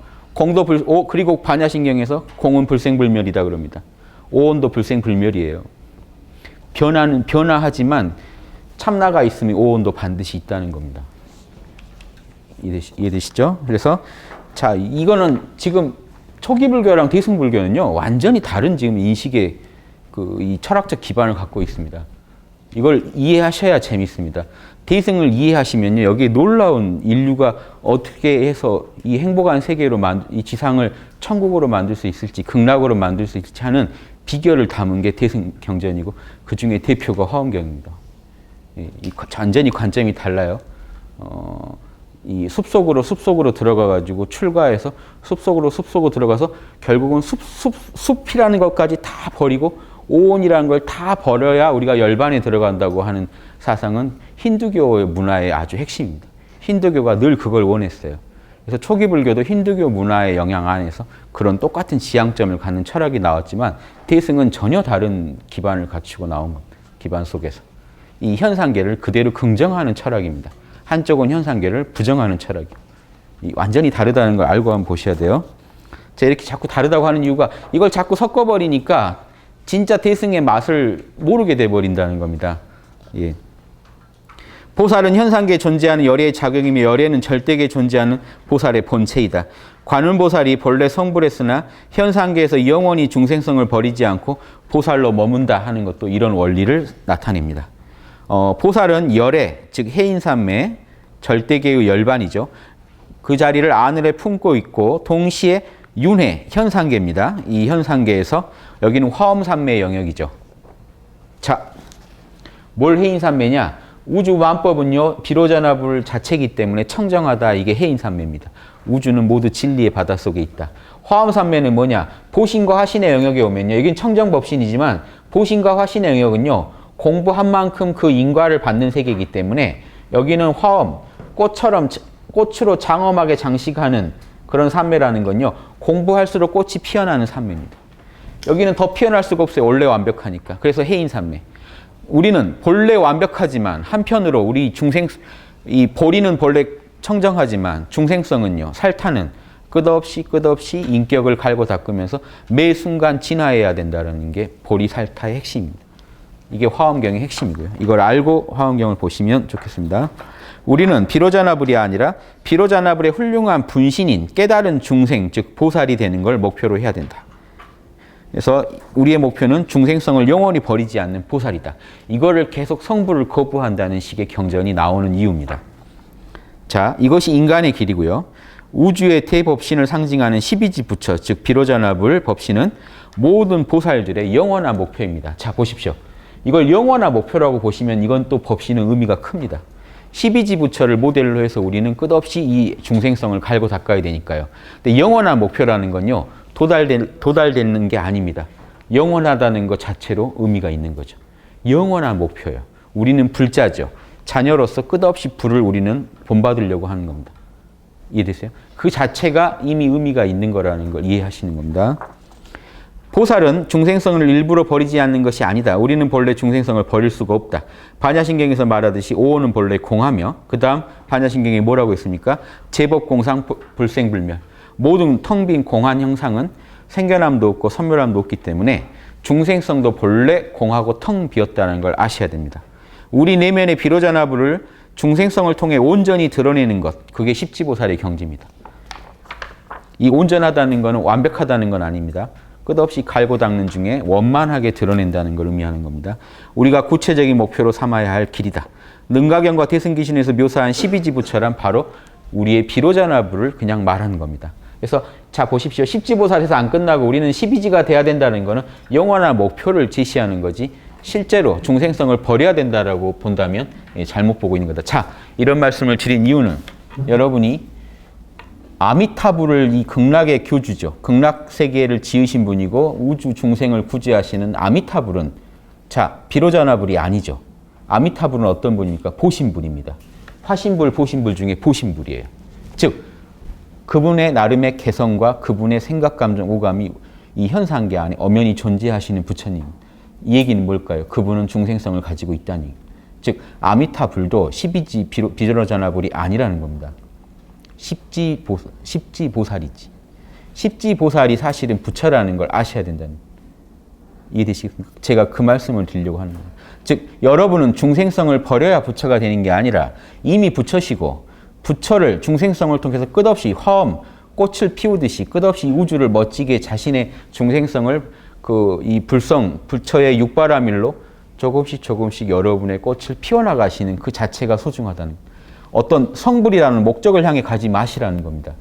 그리고 반야신경에서 공은 불생불멸이다 그럽니다. 오온도 불생불멸이에요. 변화하지만 참나가 있으면 오온도 반드시 있다는 겁니다. 이해되시죠? 그래서 자, 이거는 지금 초기 불교랑 대승불교는요 완전히 다른 지금 인식의 이 철학적 기반을 갖고 있습니다. 이걸 이해하셔야 재밌습니다. 대승을 이해하시면요 여기에 놀라운 인류가 어떻게 해서 이 행복한 세계로 이 지상을 천국으로 만들 수 있을지, 극락으로 만들 수 있을지 하는 비결을 담은 게 대승경전이고 그 중에 대표가 화엄경입니다. 완전히 관점이 달라요. 이 숲속으로 들어가가지고 출가해서 숲속으로 들어가서 결국은 숲이라는 것까지 다 버리고 오온이라는 걸 다 버려야 우리가 열반에 들어간다고 하는 사상은 힌두교의 문화의 아주 핵심입니다. 힌두교가 늘 그걸 원했어요. 그래서 초기 불교도 힌두교 문화의 영향 안에서 그런 똑같은 지향점을 갖는 철학이 나왔지만 대승은 전혀 다른 기반을 갖추고 나온 겁니다. 기반 속에서. 이 현상계를 그대로 긍정하는 철학입니다. 한쪽은 현상계를 부정하는 철학이에요. 완전히 다르다는 걸 알고 한번 보셔야 돼요. 자, 이렇게 자꾸 다르다고 하는 이유가 이걸 자꾸 섞어버리니까 진짜 대승의 맛을 모르게 돼버린다는 겁니다. 예. 보살은 현상계에 존재하는 열애의 자격이며 열애는 절대계에 존재하는 보살의 본체이다. 관음보살이 본래 성불했으나 현상계에서 영원히 중생성을 버리지 않고 보살로 머문다 하는 것도 이런 원리를 나타냅니다. 보살은 열애, 즉 해인산매, 절대계의 열반이죠. 그 자리를 안으로 품고 있고 동시에 윤회, 현상계입니다. 이 현상계에서 여기는 화엄산매의 영역이죠. 자, 뭘 해인산매냐? 우주만법은요 비로자나불 자체이기 때문에 청정하다. 이게 해인산매입니다. 우주는 모두 진리의 바닷속에 있다. 화엄산매는 뭐냐? 보신과 화신의 영역에 오면요. 여긴 청정법신이지만 보신과 화신의 영역은요. 공부한 만큼 그 인과를 받는 세계이기 때문에 여기는 화엄, 꽃으로 장엄하게 장식하는 그런 산매라는 건요. 공부할수록 꽃이 피어나는 산매입니다. 여기는 더 피어날 수가 없어요. 원래 완벽하니까. 그래서 해인산매. 우리는 본래 완벽하지만 한편으로 우리 이 보리는 본래 청정하지만 중생성은요. 살타는 끝없이 인격을 갈고 닦으면서 매 순간 진화해야 된다는 게 보리 살타의 핵심입니다. 이게 화엄경의 핵심이고요. 이걸 알고 화엄경을 보시면 좋겠습니다. 우리는 비로자나불이 아니라 비로자나불의 훌륭한 분신인 깨달은 중생, 즉 보살이 되는 걸 목표로 해야 된다. 그래서 우리의 목표는 중생성을 영원히 버리지 않는 보살이다. 이거를 계속 성불을 거부한다는 식의 경전이 나오는 이유입니다. 자, 이것이 인간의 길이고요. 우주의 대법신을 상징하는 12지 부처, 즉 비로자나불 법신은 모든 보살들의 영원한 목표입니다. 자, 보십시오. 이걸 영원한 목표라고 보시면 이건 또 법신은 의미가 큽니다. 12지 부처를 모델로 해서 우리는 끝없이 이 중생성을 갈고 닦아야 되니까요. 근데 영원한 목표라는 건요. 도달되는 게 아닙니다. 영원하다는 것 자체로 의미가 있는 거죠. 영원한 목표예요. 우리는 불자죠. 자녀로서 끝없이 불을 우리는 본받으려고 하는 겁니다. 이해되세요? 그 자체가 이미 의미가 있는 거라는 걸 이해하시는 겁니다. 보살은 중생성을 일부러 버리지 않는 것이 아니다. 우리는 본래 중생성을 버릴 수가 없다. 반야신경에서 말하듯이 오온은 본래 공하며 그 다음 반야신경에 뭐라고 했습니까? 제법공상 불생불멸. 모든 텅 빈 공한 형상은 생겨남도 없고 선멸함도 없기 때문에 중생성도 본래 공하고 텅 비었다는 걸 아셔야 됩니다. 우리 내면의 비로자나불을 중생성을 통해 온전히 드러내는 것, 그게 십지보살의 경지입니다. 이 온전하다는 것은 완벽하다는 건 아닙니다. 끝없이 갈고 닦는 중에 원만하게 드러낸다는 걸 의미하는 겁니다. 우리가 구체적인 목표로 삼아야 할 길이다. 능가경과 대승기신에서 묘사한 12지 부처란 바로 우리의 비로자나불을 그냥 말하는 겁니다. 그래서 자 보십시오. 10지보살에서 안 끝나고 우리는 12지가 돼야 된다는 거는 영원한 목표를 제시하는 거지 실제로 중생성을 버려야 된다라고 본다면 잘못 보고 있는 거다. 자, 이런 말씀을 드린 이유는 여러분이 아미타불을 이 극락의 교주죠. 극락 세계를 지으신 분이고 우주 중생을 구제하시는 아미타불은 자, 비로자나불이 아니죠. 아미타불은 어떤 분입니까? 보신불입니다. 화신불, 보신불 중에 보신불이에요. 즉 그분의 나름의 개성과 그분의 생각, 감정, 오감이 이 현상계 안에 엄연히 존재하시는 부처님. 이 얘기는 뭘까요? 그분은 중생성을 가지고 있다니. 즉 아미타불도 12지 비로자나불이 아니라는 겁니다. 10지 보살이지. 10지 보살이 사실은 부처라는 걸 아셔야 된다는. 이해되시겠습니까? 제가 그 말씀을 드리려고 하는 거예요. 즉 여러분은 중생성을 버려야 부처가 되는 게 아니라 이미 부처시고 부처를 중생성을 통해서 끝없이 화엄, 꽃을 피우듯이 끝없이 우주를 멋지게 자신의 중생성을 이 불성, 부처의 육바라밀로 조금씩 여러분의 꽃을 피워나가시는 그 자체가 소중하다는 어떤 성불이라는 목적을 향해 가지 마시라는 겁니다.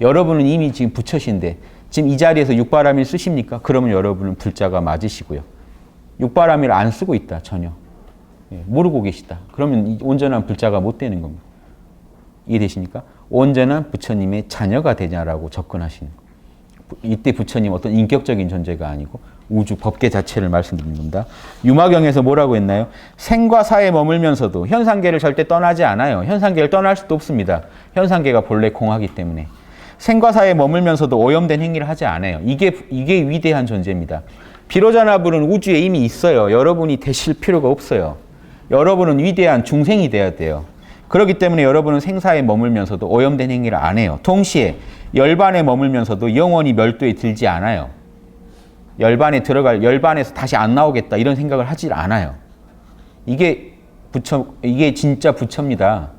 여러분은 이미 지금 부처신데 지금 이 자리에서 육바라밀 쓰십니까? 그러면 여러분은 불자가 맞으시고요. 육바라밀 안 쓰고 있다, 전혀. 모르고 계시다. 그러면 온전한 불자가 못 되는 겁니다. 이해되십니까? 온전한 부처님의 자녀가 되냐라고 접근하시는 거예요. 이때 부처님 어떤 인격적인 존재가 아니고 우주 법계 자체를 말씀드리는 겁니다. 유마경에서 뭐라고 했나요? 생과 사에 머물면서도 현상계를 절대 떠나지 않아요. 현상계를 떠날 수도 없습니다. 현상계가 본래 공하기 때문에. 생과 사에 머물면서도 오염된 행위를 하지 않아요. 이게 위대한 존재입니다. 비로자나불은 우주에 이미 있어요. 여러분이 되실 필요가 없어요. 여러분은 위대한 중생이 돼야 돼요. 그렇기 때문에 여러분은 생사에 머물면서도 오염된 행위를 안 해요. 동시에 열반에 머물면서도 영원히 멸도에 들지 않아요. 열반에서 다시 안 나오겠다 이런 생각을 하질 않아요. 이게 진짜 부처입니다.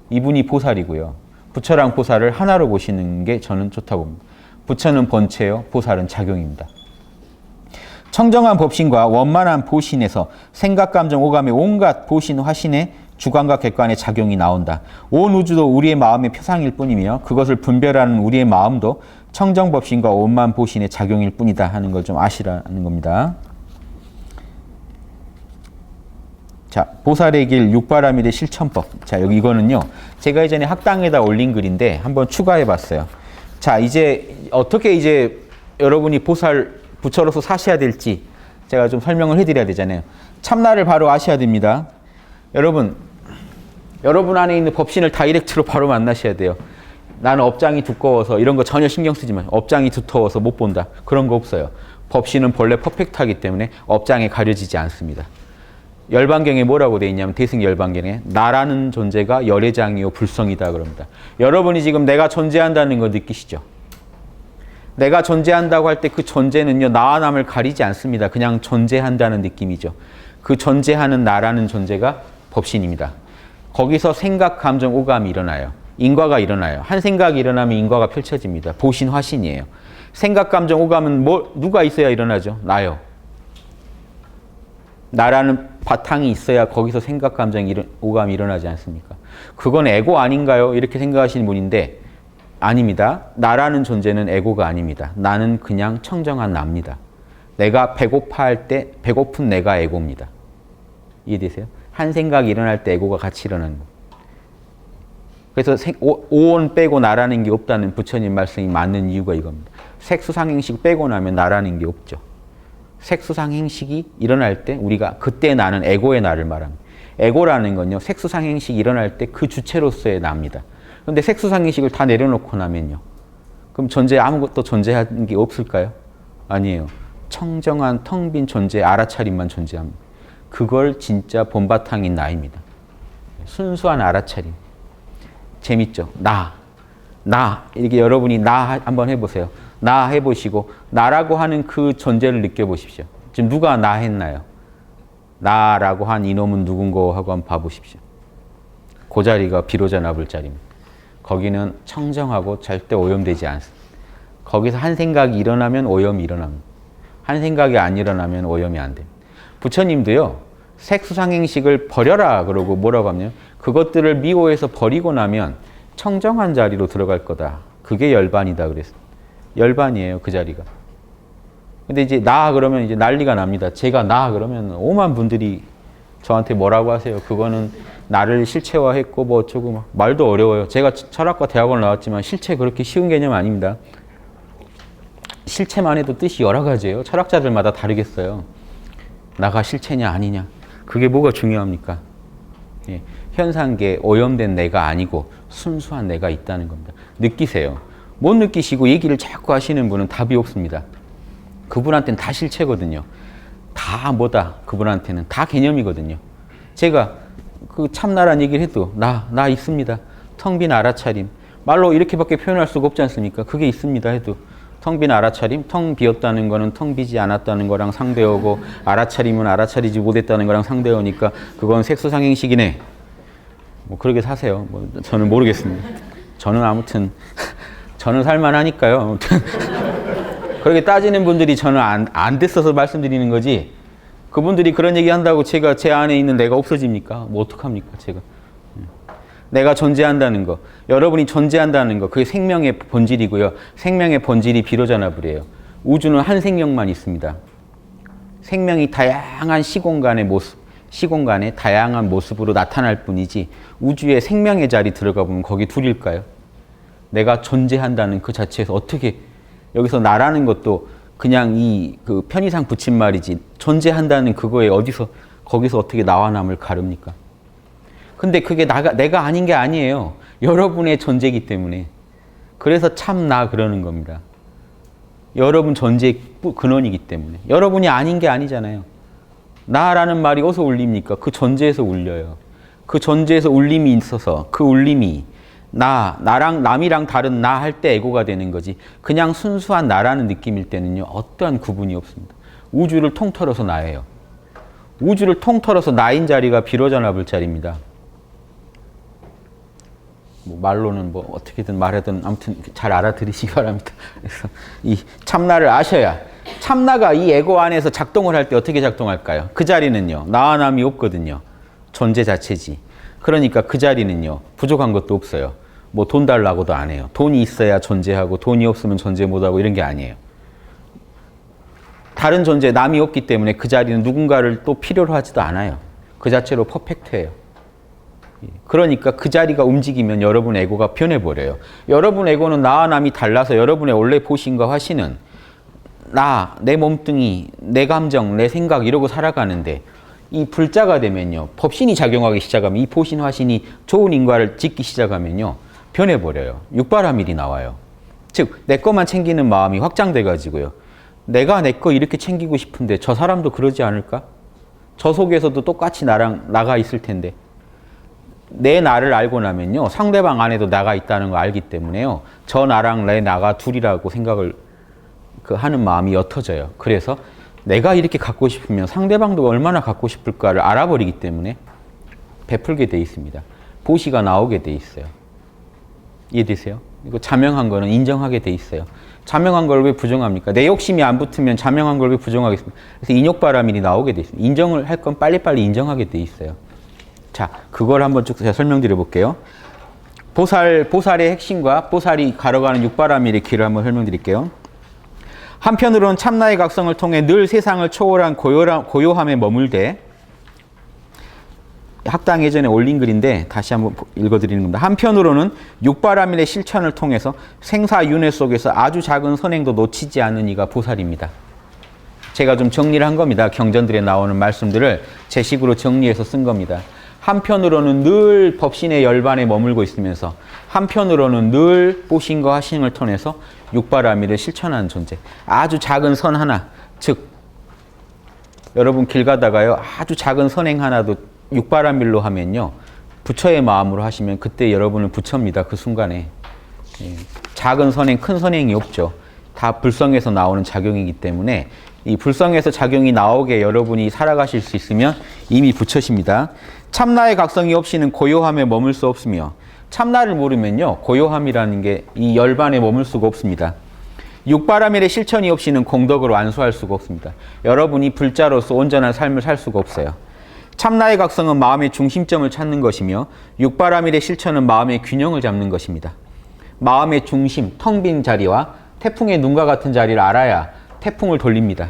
이분이 보살이고요. 부처랑 보살을 하나로 보시는 게 저는 좋다고 봅니다. 부처는 본체요, 보살은 작용입니다. 청정한 법신과 원만한 보신에서 생각, 감정, 오감의 온갖 보신, 화신의 주관과 객관의 작용이 나온다. 온 우주도 우리의 마음의 표상일 뿐이며 그것을 분별하는 우리의 마음도 청정법신과 원만 보신의 작용일 뿐이다 하는 걸 좀 아시라는 겁니다. 자, 보살의 길 육바라밀의 실천법. 자, 여기 이거는요. 제가 예전에 학당에다 올린 글인데 한번 추가해 봤어요. 자, 이제 어떻게 이제 여러분이 보살 부처로서 사셔야 될지 제가 좀 설명을 해 드려야 되잖아요. 참나를 바로 아셔야 됩니다. 여러분 안에 있는 법신을 다이렉트로 바로 만나셔야 돼요. 나는 업장이 두꺼워서 이런 거 전혀 신경 쓰지 마요. 업장이 두터워서 못 본다. 그런 거 없어요. 법신은 본래 퍼펙트하기 때문에 업장에 가려지지 않습니다. 열반경에 뭐라고 돼 있냐면 대승열반경에 나라는 존재가 열애장이요 불성이다 그럽니다. 여러분이 지금 내가 존재한다는 거 느끼시죠? 내가 존재한다고 할 때 그 존재는요 나와 남을 가리지 않습니다. 그냥 존재한다는 느낌이죠. 그 존재하는 나라는 존재가 법신입니다. 거기서 생각, 감정, 오감이 일어나요. 인과가 일어나요. 한 생각이 일어나면 인과가 펼쳐집니다. 보신, 화신이에요. 생각, 감정, 오감은 누가 있어야 일어나죠? 나요. 나라는 바탕이 있어야 거기서 생각, 감정, 오감이 일어나지 않습니까? 그건 에고 아닌가요? 이렇게 생각하시는 분인데 아닙니다. 나라는 존재는 에고가 아닙니다. 나는 그냥 청정한 나입니다. 내가 배고파할 때 배고픈 내가 에고입니다. 이해되세요? 한 생각이 일어날 때 에고가 같이 일어나는 거예요. 그래서 오온 빼고 나라는 게 없다는 부처님 말씀이 맞는 이유가 이겁니다. 색수상행식 빼고 나면 나라는 게 없죠. 색수상행식이 일어날 때 우리가 그때 나는 에고의 나를 말합니다. 에고라는 건요. 색수상행식이 일어날 때 그 주체로서의 나입니다. 그런데 색수상행식을 다 내려놓고 나면요. 그럼 아무것도 존재하는 게 없을까요? 아니에요. 청정한 텅 빈 존재, 알아차림만 존재합니다. 그걸 진짜 본바탕인 나입니다. 순수한 알아차림. 재밌죠? 나. 이렇게 여러분이 나 한번 해보세요. 나 해보시고 나라고 하는 그 존재를 느껴보십시오. 지금 누가 나 했나요? 나라고 한 이놈은 누군가 하고 한번 봐보십시오. 그 자리가 비로자나불 자리입니다. 거기는 청정하고 절대 오염되지 않습니다. 거기서 한 생각이 일어나면 오염이 일어납니다. 한 생각이 안 일어나면 오염이 안 됩니다. 부처님도요. 색수상행식을 버려라 그러고 뭐라고 하면 그것들을 미워해서 버리고 나면 청정한 자리로 들어갈 거다. 그게 열반이다 그랬어. 열반이에요, 그 자리가. 근데 이제 나 그러면 이제 난리가 납니다. 제가 나 그러면 오만 분들이 저한테 뭐라고 하세요. 그거는 나를 실체화했고 뭐 어쩌고 막 말도 어려워요. 제가 철학과 대학원을 나왔지만 실체 그렇게 쉬운 개념 아닙니다. 실체만 해도 뜻이 여러 가지예요. 철학자들마다 다르겠어요. 나가 실체냐 아니냐. 그게 뭐가 중요합니까? 예, 현상계에 오염된 내가 아니고 순수한 내가 있다는 겁니다. 느끼세요. 못 느끼시고 얘기를 자꾸 하시는 분은 답이 없습니다. 그분한테는 다 실체거든요. 다 뭐다. 그분한테는 다 개념이거든요. 제가 그 참나란 얘기를 해도 나 있습니다. 텅 빈 알아차림. 말로 이렇게밖에 표현할 수가 없지 않습니까? 그게 있습니다 해도. 텅 빈 알아차림, 텅 비었다는 거는 텅 비지 않았다는 거랑 상대어고 알아차림은 알아차리지 못했다는 거랑 상대어니까 그건 색수상행식이네. 뭐 그렇게 사세요. 뭐 저는 모르겠습니다. 저는 아무튼 저는 살만하니까요. 아무튼 그렇게 따지는 분들이 저는 안 됐어서 말씀드리는 거지. 그분들이 그런 얘기 한다고 제가 제 안에 있는 내가 없어집니까? 뭐 어떡합니까 제가. 내가 존재한다는 거, 여러분이 존재한다는 거, 그게 생명의 본질이고요. 생명의 본질이 비로자나불이에요. 우주는 한 생명만 있습니다. 생명이 다양한 시공간의 모습, 시공간의 다양한 모습으로 나타날 뿐이지 우주의 생명의 자리 들어가 보면 거기 둘일까요? 내가 존재한다는 그 자체에서 어떻게 여기서 나라는 것도 그냥 그 편의상 붙인 말이지 존재한다는 그거에 거기서 어떻게 나와 남을 가릅니까? 근데 그게 내가 아닌 게 아니에요. 여러분의 존재이기 때문에. 그래서 참 나 그러는 겁니다. 여러분 존재의 근원이기 때문에. 여러분이 아닌 게 아니잖아요. 나라는 말이 어디서 울립니까? 그 존재에서 울려요. 그 존재에서 울림이 있어서 그 울림이 나랑 남이랑 다른 나 할 때 에고가 되는 거지. 그냥 순수한 나라는 느낌일 때는요. 어떠한 구분이 없습니다. 우주를 통틀어서 나예요. 우주를 통틀어서 나인 자리가 비로자나불 자리입니다. 뭐 말로는 뭐 어떻게든 말하든 아무튼 잘 알아들으시기 바랍니다. 그래서 이 참나를 아셔야 참나가 이 에고 안에서 작동을 할 때 어떻게 작동할까요? 그 자리는요. 나와 남이 없거든요. 존재 자체지. 그러니까 그 자리는요. 부족한 것도 없어요. 뭐 돈 달라고도 안 해요. 돈이 있어야 존재하고 돈이 없으면 존재 못하고 이런 게 아니에요. 다른 존재, 남이 없기 때문에 그 자리는 누군가를 또 필요로 하지도 않아요. 그 자체로 퍼펙트해요. 그러니까 그 자리가 움직이면 여러분 에고가 변해버려요. 여러분 에고는 나와 남이 달라서 여러분의 원래 보신과 화신은 나, 내 몸뚱이, 내 감정, 내 생각 이러고 살아가는데 이 불자가 되면요. 법신이 작용하기 시작하면 이 보신 화신이 좋은 인과를 짓기 시작하면요. 변해버려요. 육바라밀이 나와요. 즉 내 것만 챙기는 마음이 확장돼가지고요. 내가 내 거 이렇게 챙기고 싶은데 저 사람도 그러지 않을까? 저 속에서도 똑같이 나가 있을 텐데 내 나를 알고 나면요. 상대방 안에도 나가 있다는 거 알기 때문에요. 저 나랑 내 나가 둘이라고 생각을 하는 마음이 옅어져요. 그래서 내가 이렇게 갖고 싶으면 상대방도 얼마나 갖고 싶을까를 알아버리기 때문에 베풀게 돼 있습니다. 보시가 나오게 돼 있어요. 이해되세요? 이거 자명한 거는 인정하게 돼 있어요. 자명한 걸 왜 부정합니까? 내 욕심이 안 붙으면 자명한 걸 왜 부정하겠습니까? 그래서 인욕바라밀이 나오게 돼 있습니다. 인정을 할 건 빨리빨리 인정하게 돼 있어요. 자, 그걸 한번 쭉 제가 설명드려 볼게요. 보살의 핵심과 보살이 가로가는 육바라밀의 길을 한번 설명드릴게요. 한편으로는 참나의 각성을 통해 늘 세상을 초월한 고요함에 머물되 학당 예전에 올린 글인데 다시 한번 읽어드리는 겁니다. 한편으로는 육바라밀의 실천을 통해서 생사윤회 속에서 아주 작은 선행도 놓치지 않는 이가 보살입니다. 제가 좀 정리를 한 겁니다. 경전들에 나오는 말씀들을 제 식으로 정리해서 쓴 겁니다. 한편으로는 늘 법신의 열반에 머물고 있으면서 한편으로는 늘 보신과 하신을 통해서 육바라밀을 실천하는 존재. 아주 작은 선 하나, 즉 여러분 길 가다가요. 아주 작은 선행 하나도 육바라밀로 하면요. 부처의 마음으로 하시면 그때 여러분은 부처입니다. 그 순간에. 작은 선행, 큰 선행이 없죠. 다 불성에서 나오는 작용이기 때문에 이 불성에서 작용이 나오게 여러분이 살아가실 수 있으면 이미 부처십니다. 참나의 각성이 없이는 고요함에 머물 수 없으며 참나를 모르면요. 고요함이라는 게 이 열반에 머물 수가 없습니다. 육바라밀의 실천이 없이는 공덕으로 안수할 수가 없습니다. 여러분이 불자로서 온전한 삶을 살 수가 없어요. 참나의 각성은 마음의 중심점을 찾는 것이며 육바라밀의 실천은 마음의 균형을 잡는 것입니다. 마음의 중심, 텅 빈 자리와 태풍의 눈과 같은 자리를 알아야 태풍을 돌립니다.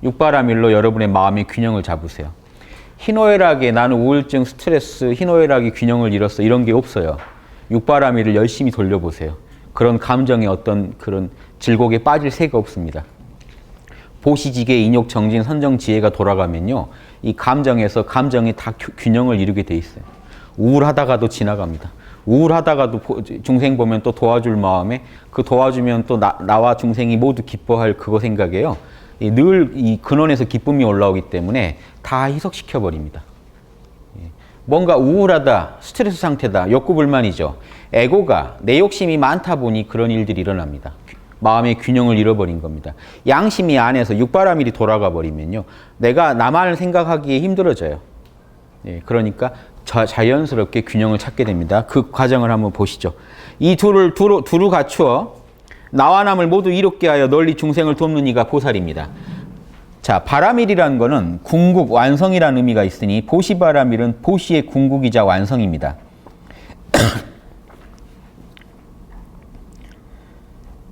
육바라밀로 여러분의 마음의 균형을 잡으세요. 희노애락에 나는 우울증, 스트레스, 희노애락이 균형을 잃었어 이런 게 없어요. 육바라밀을 열심히 돌려보세요. 그런 감정의 어떤 그런 질곡에 빠질 새가 없습니다. 보시지계, 인욕, 정진, 선정, 지혜가 돌아가면요. 이 감정에서 감정이 다 균형을 이루게 돼 있어요. 우울하다가도 지나갑니다. 우울하다가도 중생 보면 또 도와줄 마음에 그 도와주면 또 나와 중생이 모두 기뻐할 그거 생각이에요. 늘 이 근원에서 기쁨이 올라오기 때문에 다 희석시켜 버립니다. 뭔가 우울하다, 스트레스 상태다, 욕구불만이죠. 에고가 내 욕심이 많다 보니 그런 일들이 일어납니다. 마음의 균형을 잃어버린 겁니다. 양심이 안에서 육바라밀이 돌아가 버리면요. 내가 나만을 생각하기에 힘들어져요. 그러니까 자연스럽게 균형을 찾게 됩니다. 그 과정을 한번 보시죠. 이 둘을 두루 갖추어 나와 남을 모두 이롭게 하여 널리 중생을 돕는 이가 보살입니다. 자, 바라밀이라는 거는 궁극, 완성이라는 의미가 있으니 보시바라밀은 보시의 궁극이자 완성입니다.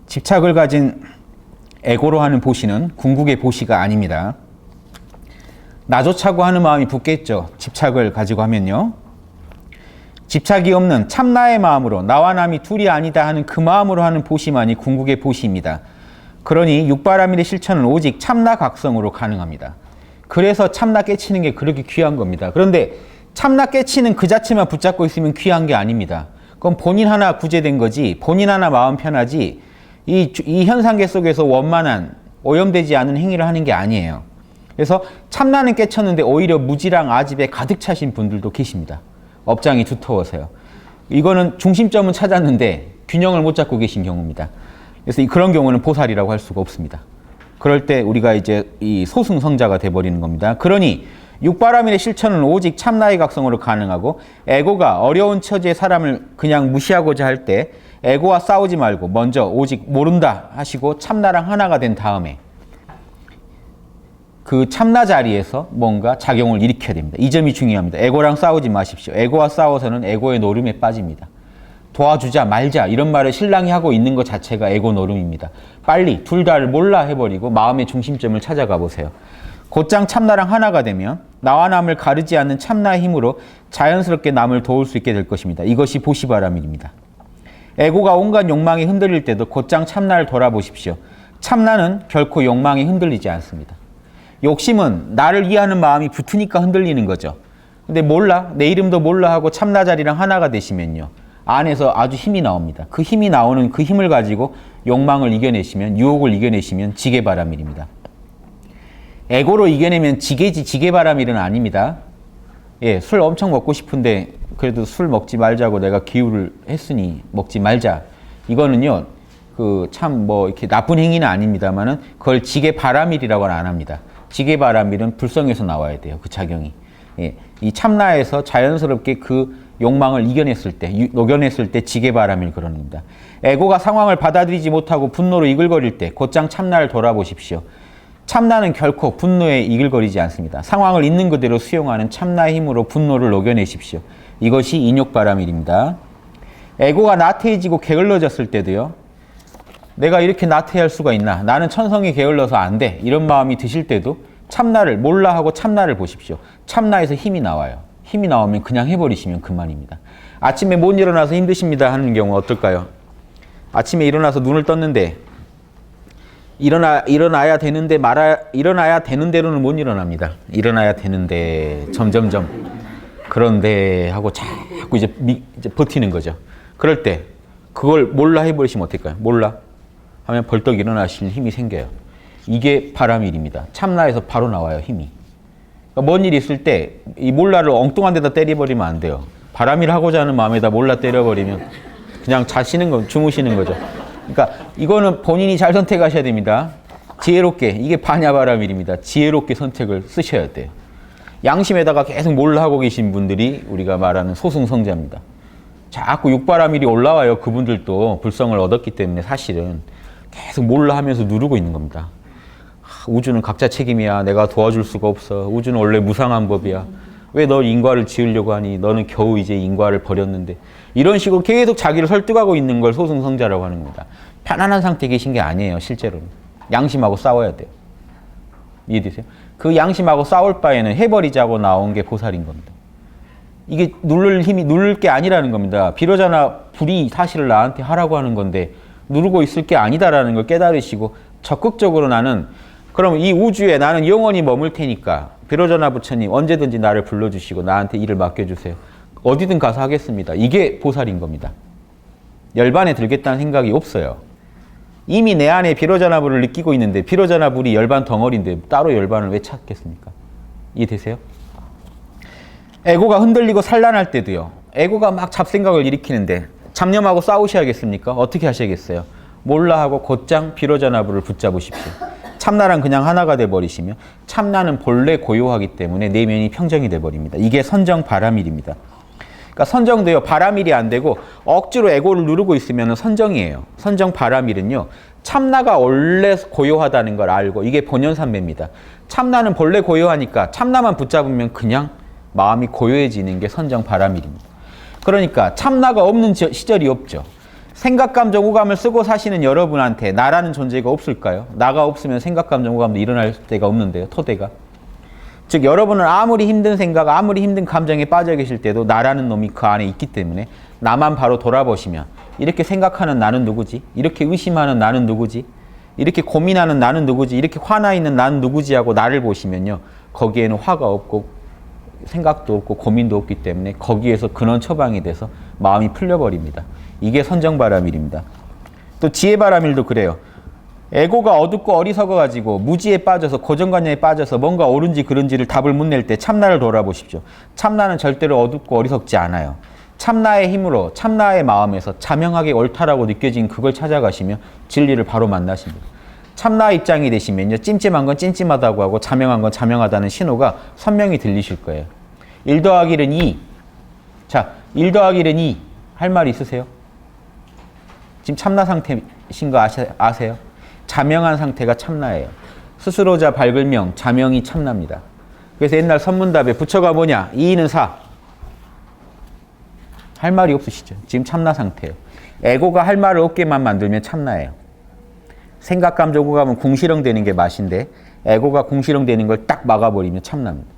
집착을 가진 에고로 하는 보시는 궁극의 보시가 아닙니다. 나 좋자고 하는 마음이 붙겠죠. 집착을 가지고 하면요. 집착이 없는 참나의 마음으로 나와 남이 둘이 아니다 하는 그 마음으로 하는 보시만이 궁극의 보시입니다. 그러니 육바라밀의 실천은 오직 참나 각성으로 가능합니다. 그래서 참나 깨치는 게 그렇게 귀한 겁니다. 그런데 참나 깨치는 그 자체만 붙잡고 있으면 귀한 게 아닙니다. 그건 본인 하나 구제된 거지, 본인 하나 마음 편하지, 이 현상계 속에서 원만한 오염되지 않은 행위를 하는 게 아니에요. 그래서 참나는 깨쳤는데 오히려 무지랑 아집에 가득 차신 분들도 계십니다. 업장이 두터워서요. 이거는 중심점은 찾았는데 균형을 못 잡고 계신 경우입니다. 그래서 그런 경우는 보살이라고 할 수가 없습니다. 그럴 때 우리가 이제 이 소승성자가 돼버리는 겁니다. 그러니 육바라밀의 실천은 오직 참나의 각성으로 가능하고 에고가 어려운 처지의 사람을 그냥 무시하고자 할 때 에고와 싸우지 말고 먼저 오직 모른다 하시고 참나랑 하나가 된 다음에 그 참나 자리에서 뭔가 작용을 일으켜야 됩니다. 이 점이 중요합니다. 에고랑 싸우지 마십시오. 에고와 싸워서는 에고의 노름에 빠집니다. 도와주자 말자 이런 말을 신랑이 하고 있는 것 자체가 에고 노름입니다. 빨리 둘 다를 몰라 해버리고 마음의 중심점을 찾아가 보세요. 곧장 참나랑 하나가 되면 나와 남을 가르지 않는 참나의 힘으로 자연스럽게 남을 도울 수 있게 될 것입니다. 이것이 보시바라밀입니다. 에고가 온갖 욕망이 흔들릴 때도 곧장 참나를 돌아보십시오. 참나는 결코 욕망이 흔들리지 않습니다. 욕심은 나를 이해하는 마음이 붙으니까 흔들리는 거죠. 근데 몰라, 내 이름도 몰라 하고 참나 자리랑 하나가 되시면요. 안에서 아주 힘이 나옵니다. 그 힘이 나오는 그 힘을 가지고 욕망을 이겨내시면, 유혹을 이겨내시면 지게바라밀입니다. 에고로 이겨내면 지게지 지게바라밀은 아닙니다. 예, 술 엄청 먹고 싶은데 그래도 술 먹지 말자고 내가 기우를 했으니 먹지 말자. 이거는요, 그 참 뭐 이렇게 나쁜 행위는 아닙니다만은 그걸 지게바라밀이라고는 안 합니다. 지게바라밀은 불성에서 나와야 돼요. 그 작용이. 예, 이 참나에서 자연스럽게 그 욕망을 이겨냈을 때, 녹여냈을 때 지게바라밀 그러는 겁니다. 에고가 상황을 받아들이지 못하고 분노로 이글거릴 때 곧장 참나를 돌아보십시오. 참나는 결코 분노에 이글거리지 않습니다. 상황을 있는 그대로 수용하는 참나의 힘으로 분노를 녹여내십시오. 이것이 인욕바라밀입니다. 에고가 나태해지고 게을러졌을 때도요. 내가 이렇게 나태할 수가 있나? 나는 천성이 게을러서 안 돼. 이런 마음이 드실 때도 참나를 몰라 하고 참나를 보십시오. 참나에서 힘이 나와요. 힘이 나오면 그냥 해버리시면 그만입니다. 아침에 못 일어나서 힘드십니다 하는 경우 어떨까요? 아침에 일어나서 눈을 떴는데 일어나야 되는데 일어나야 되는 대로는 못 일어납니다. 일어나야 되는데 점점점 그런데 하고 자꾸 이제 버티는 거죠. 그럴 때 그걸 몰라 해버리시면 어떨까요? 몰라 하면 벌떡 일어나실 힘이 생겨요. 이게 바라밀입니다. 참나에서 바로 나와요, 힘이. 그러니까 뭔 일이 있을 때 이 몰라를 엉뚱한 데다 때려버리면 안 돼요. 바라밀 하고자 하는 마음에다 몰라 때려버리면 그냥 자시는 거, 주무시는 거죠. 그러니까 이거는 본인이 잘 선택하셔야 됩니다. 지혜롭게, 이게 반야바라밀입니다. 지혜롭게 선택을 쓰셔야 돼요. 양심에다가 계속 몰라 하고 계신 분들이 우리가 말하는 소승성자입니다. 자꾸 육바라밀이 올라와요. 그분들도 불성을 얻었기 때문에 사실은 계속 몰라 하면서 누르고 있는 겁니다. 우주는 각자 책임이야. 내가 도와줄 수가 없어. 우주는 원래 무상한 법이야. 왜 너 인과를 지으려고 하니? 너는 겨우 이제 인과를 버렸는데. 이런 식으로 계속 자기를 설득하고 있는 걸 소승성자라고 하는 겁니다. 편안한 상태에 계신 게 아니에요. 실제로는. 양심하고 싸워야 돼요. 이해되세요? 그 양심하고 싸울 바에는 해버리자고 나온 게 보살인 겁니다. 이게 누를 게 아니라는 겁니다. 비로자나 불이 사실을 나한테 하라고 하는 건데 누르고 있을 게 아니다라는 걸 깨달으시고 적극적으로 나는 그럼 이 우주에 나는 영원히 머물 테니까 비로자나 부처님 언제든지 나를 불러주시고 나한테 일을 맡겨주세요. 어디든 가서 하겠습니다. 이게 보살인 겁니다. 열반에 들겠다는 생각이 없어요. 이미 내 안에 비로자나 불을 느끼고 있는데 비로자나 불이 열반 덩어리인데 따로 열반을 왜 찾겠습니까? 이해되세요? 에고가 흔들리고 산란할 때도요. 에고가 막 잡생각을 일으키는데 잡념하고 싸우셔야겠습니까? 어떻게 하셔야겠어요? 몰라 하고 곧장 비로자나 불을 붙잡으십시오. 참나랑 그냥 하나가 돼버리시면 참나는 본래 고요하기 때문에 내면이 평정이 돼버립니다. 이게 선정 바라밀입니다. 그러니까 선정도요. 바라밀이 안 되고 억지로 에고를 누르고 있으면 선정이에요. 선정 바라밀은요. 참나가 원래 고요하다는 걸 알고 이게 본연삼매입니다. 참나는 본래 고요하니까 참나만 붙잡으면 그냥 마음이 고요해지는 게 선정 바라밀입니다. 그러니까 참나가 없는 시절이 없죠. 생각, 감정, 오감을 쓰고 사시는 여러분한테 나라는 존재가 없을까요? 나가 없으면 생각, 감정, 오감도 일어날 때가 없는데요. 토대가. 즉 여러분은 아무리 힘든 생각, 아무리 힘든 감정에 빠져 계실 때도 나라는 놈이 그 안에 있기 때문에 나만 바로 돌아보시면 이렇게 생각하는 나는 누구지? 이렇게 의심하는 나는 누구지? 이렇게 고민하는 나는 누구지? 이렇게 화나 있는 나는 누구지? 하고 나를 보시면요. 거기에는 화가 없고 생각도 없고 고민도 없기 때문에 거기에서 근원 처방이 돼서 마음이 풀려버립니다. 이게 선정바라밀입니다. 또 지혜바라밀도 그래요. 에고가 어둡고 어리석어가지고 무지에 빠져서 고정관념에 빠져서 뭔가 옳은지 그른지를 답을 못 낼 때 참나를 돌아보십시오. 참나는 절대로 어둡고 어리석지 않아요. 참나의 힘으로 참나의 마음에서 자명하게 옳다라고 느껴진 그걸 찾아가시면 진리를 바로 만나십니다. 참나 입장이 되시면요. 찜찜한 건 찜찜하다고 하고 자명한 건 자명하다는 신호가 선명히 들리실 거예요. 1 더하기 1은 2. 자, 1 더하기 1은 2. 할 말 있으세요? 지금 참나 상태신 거 아세요? 자명한 상태가 참나예요. 스스로자 밝을명, 자명이 참나입니다. 그래서 옛날 선문답에 부처가 뭐냐? 2는 4. 할 말이 없으시죠? 지금 참나 상태예요. 에고가 할 말을 없게만 만들면 참나예요. 생각, 감정, 오감은 궁시렁대는 게 맛인데 에고가 궁시렁대는 걸 딱 막아버리면 참나입니다.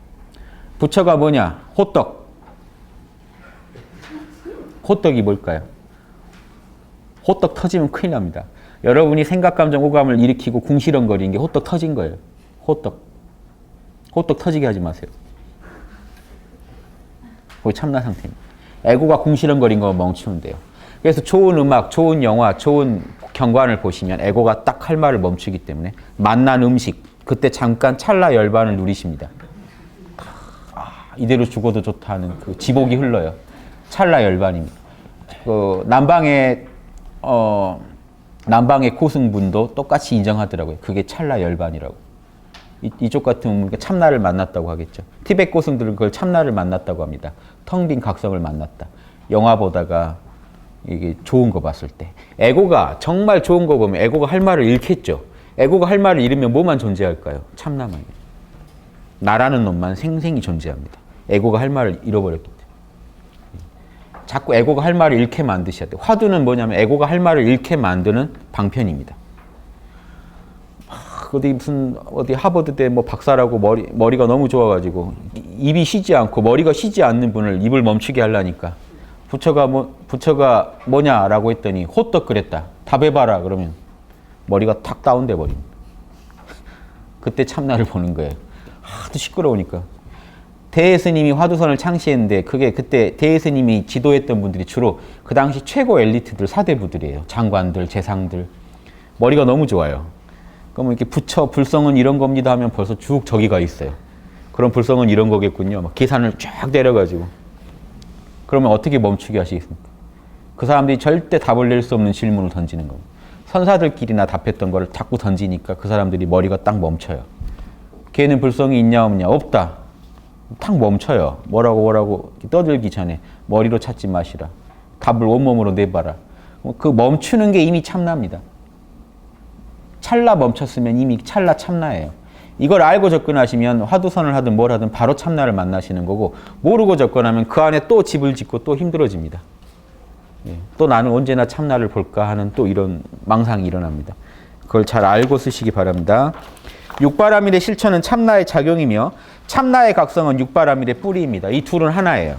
부처가 뭐냐? 호떡. 호떡이 뭘까요? 호떡 터지면 큰일 납니다. 여러분이 생각, 감정, 오감을 일으키고 궁시렁거리는 게 호떡 터진 거예요. 호떡. 호떡 터지게 하지 마세요. 그게 참나 상태입니다. 에고가 궁시렁거린 거 멈추면 돼요. 그래서 좋은 음악, 좋은 영화, 좋은 경관을 보시면 에고가 딱 할 말을 멈추기 때문에 맛난 음식, 그때 잠깐 찰나 열반을 누리십니다. 이대로 죽어도 좋다는 그 지복이 흘러요. 찰나 열반입니다. 그 남방의 고승분도 똑같이 인정하더라고요. 그게 찰나 열반이라고. 이쪽 같은 참나를 만났다고 하겠죠. 티베트 고승들은 그걸 참나를 만났다고 합니다. 텅 빈 각성을 만났다. 영화 보다가 이게 좋은 거 봤을 때. 에고가 정말 좋은 거 보면 에고가 할 말을 잃겠죠. 에고가 할 말을 잃으면 뭐만 존재할까요? 참나만. 나라는 놈만 생생히 존재합니다. 에고가 할 말을 잃어버렸기 때문에. 자꾸 에고가 할 말을 잃게 만드셔야 돼요. 화두는 뭐냐면 에고가 할 말을 잃게 만드는 방편입니다. 어디 하버드대 뭐 박사라고 머리가 너무 좋아가지고 입이 쉬지 않고 머리가 쉬지 않는 분을 입을 멈추게 하려니까 부처가 뭐냐라고 했더니 호떡 그랬다. 답해봐라 그러면 머리가 탁 다운돼 버립니다. 그때 참나를 보는 거예요. 하도 시끄러우니까. 대스님이 화두선을 창시했는데 그게 그때 대스님이 지도했던 분들이 주로 그 당시 최고 엘리트들 사대부들이에요. 장관들, 재상들. 머리가 너무 좋아요. 그러면 이렇게 부처 불성은 이런 겁니다 하면 벌써 쭉 저기가 있어요. 그럼 불성은 이런 거겠군요. 막 계산을 쫙 내려가지고. 그러면 어떻게 멈추게 하시겠습니까? 그 사람들이 절대 답을 낼 수 없는 질문을 던지는 겁니다. 선사들끼리나 답했던 걸 자꾸 던지니까 그 사람들이 머리가 딱 멈춰요. 걔는 불성이 있냐 없냐? 없다. 탁 멈춰요. 뭐라고 떠들기 전에 머리로 찾지 마시라. 답을 온몸으로 내봐라. 그 멈추는 게 이미 참나입니다. 찰나 멈췄으면 이미 찰나 참나예요. 이걸 알고 접근하시면 화두선을 하든 뭘 하든 바로 참나를 만나시는 거고, 모르고 접근하면 그 안에 또 집을 짓고 또 힘들어집니다. 예, 또 나는 언제나 참나를 볼까 하는 또 이런 망상이 일어납니다. 그걸 잘 알고 쓰시기 바랍니다. 육바라밀의 실천은 참나의 작용이며 참나의 각성은 육바라밀의 뿌리입니다. 이 둘은 하나예요.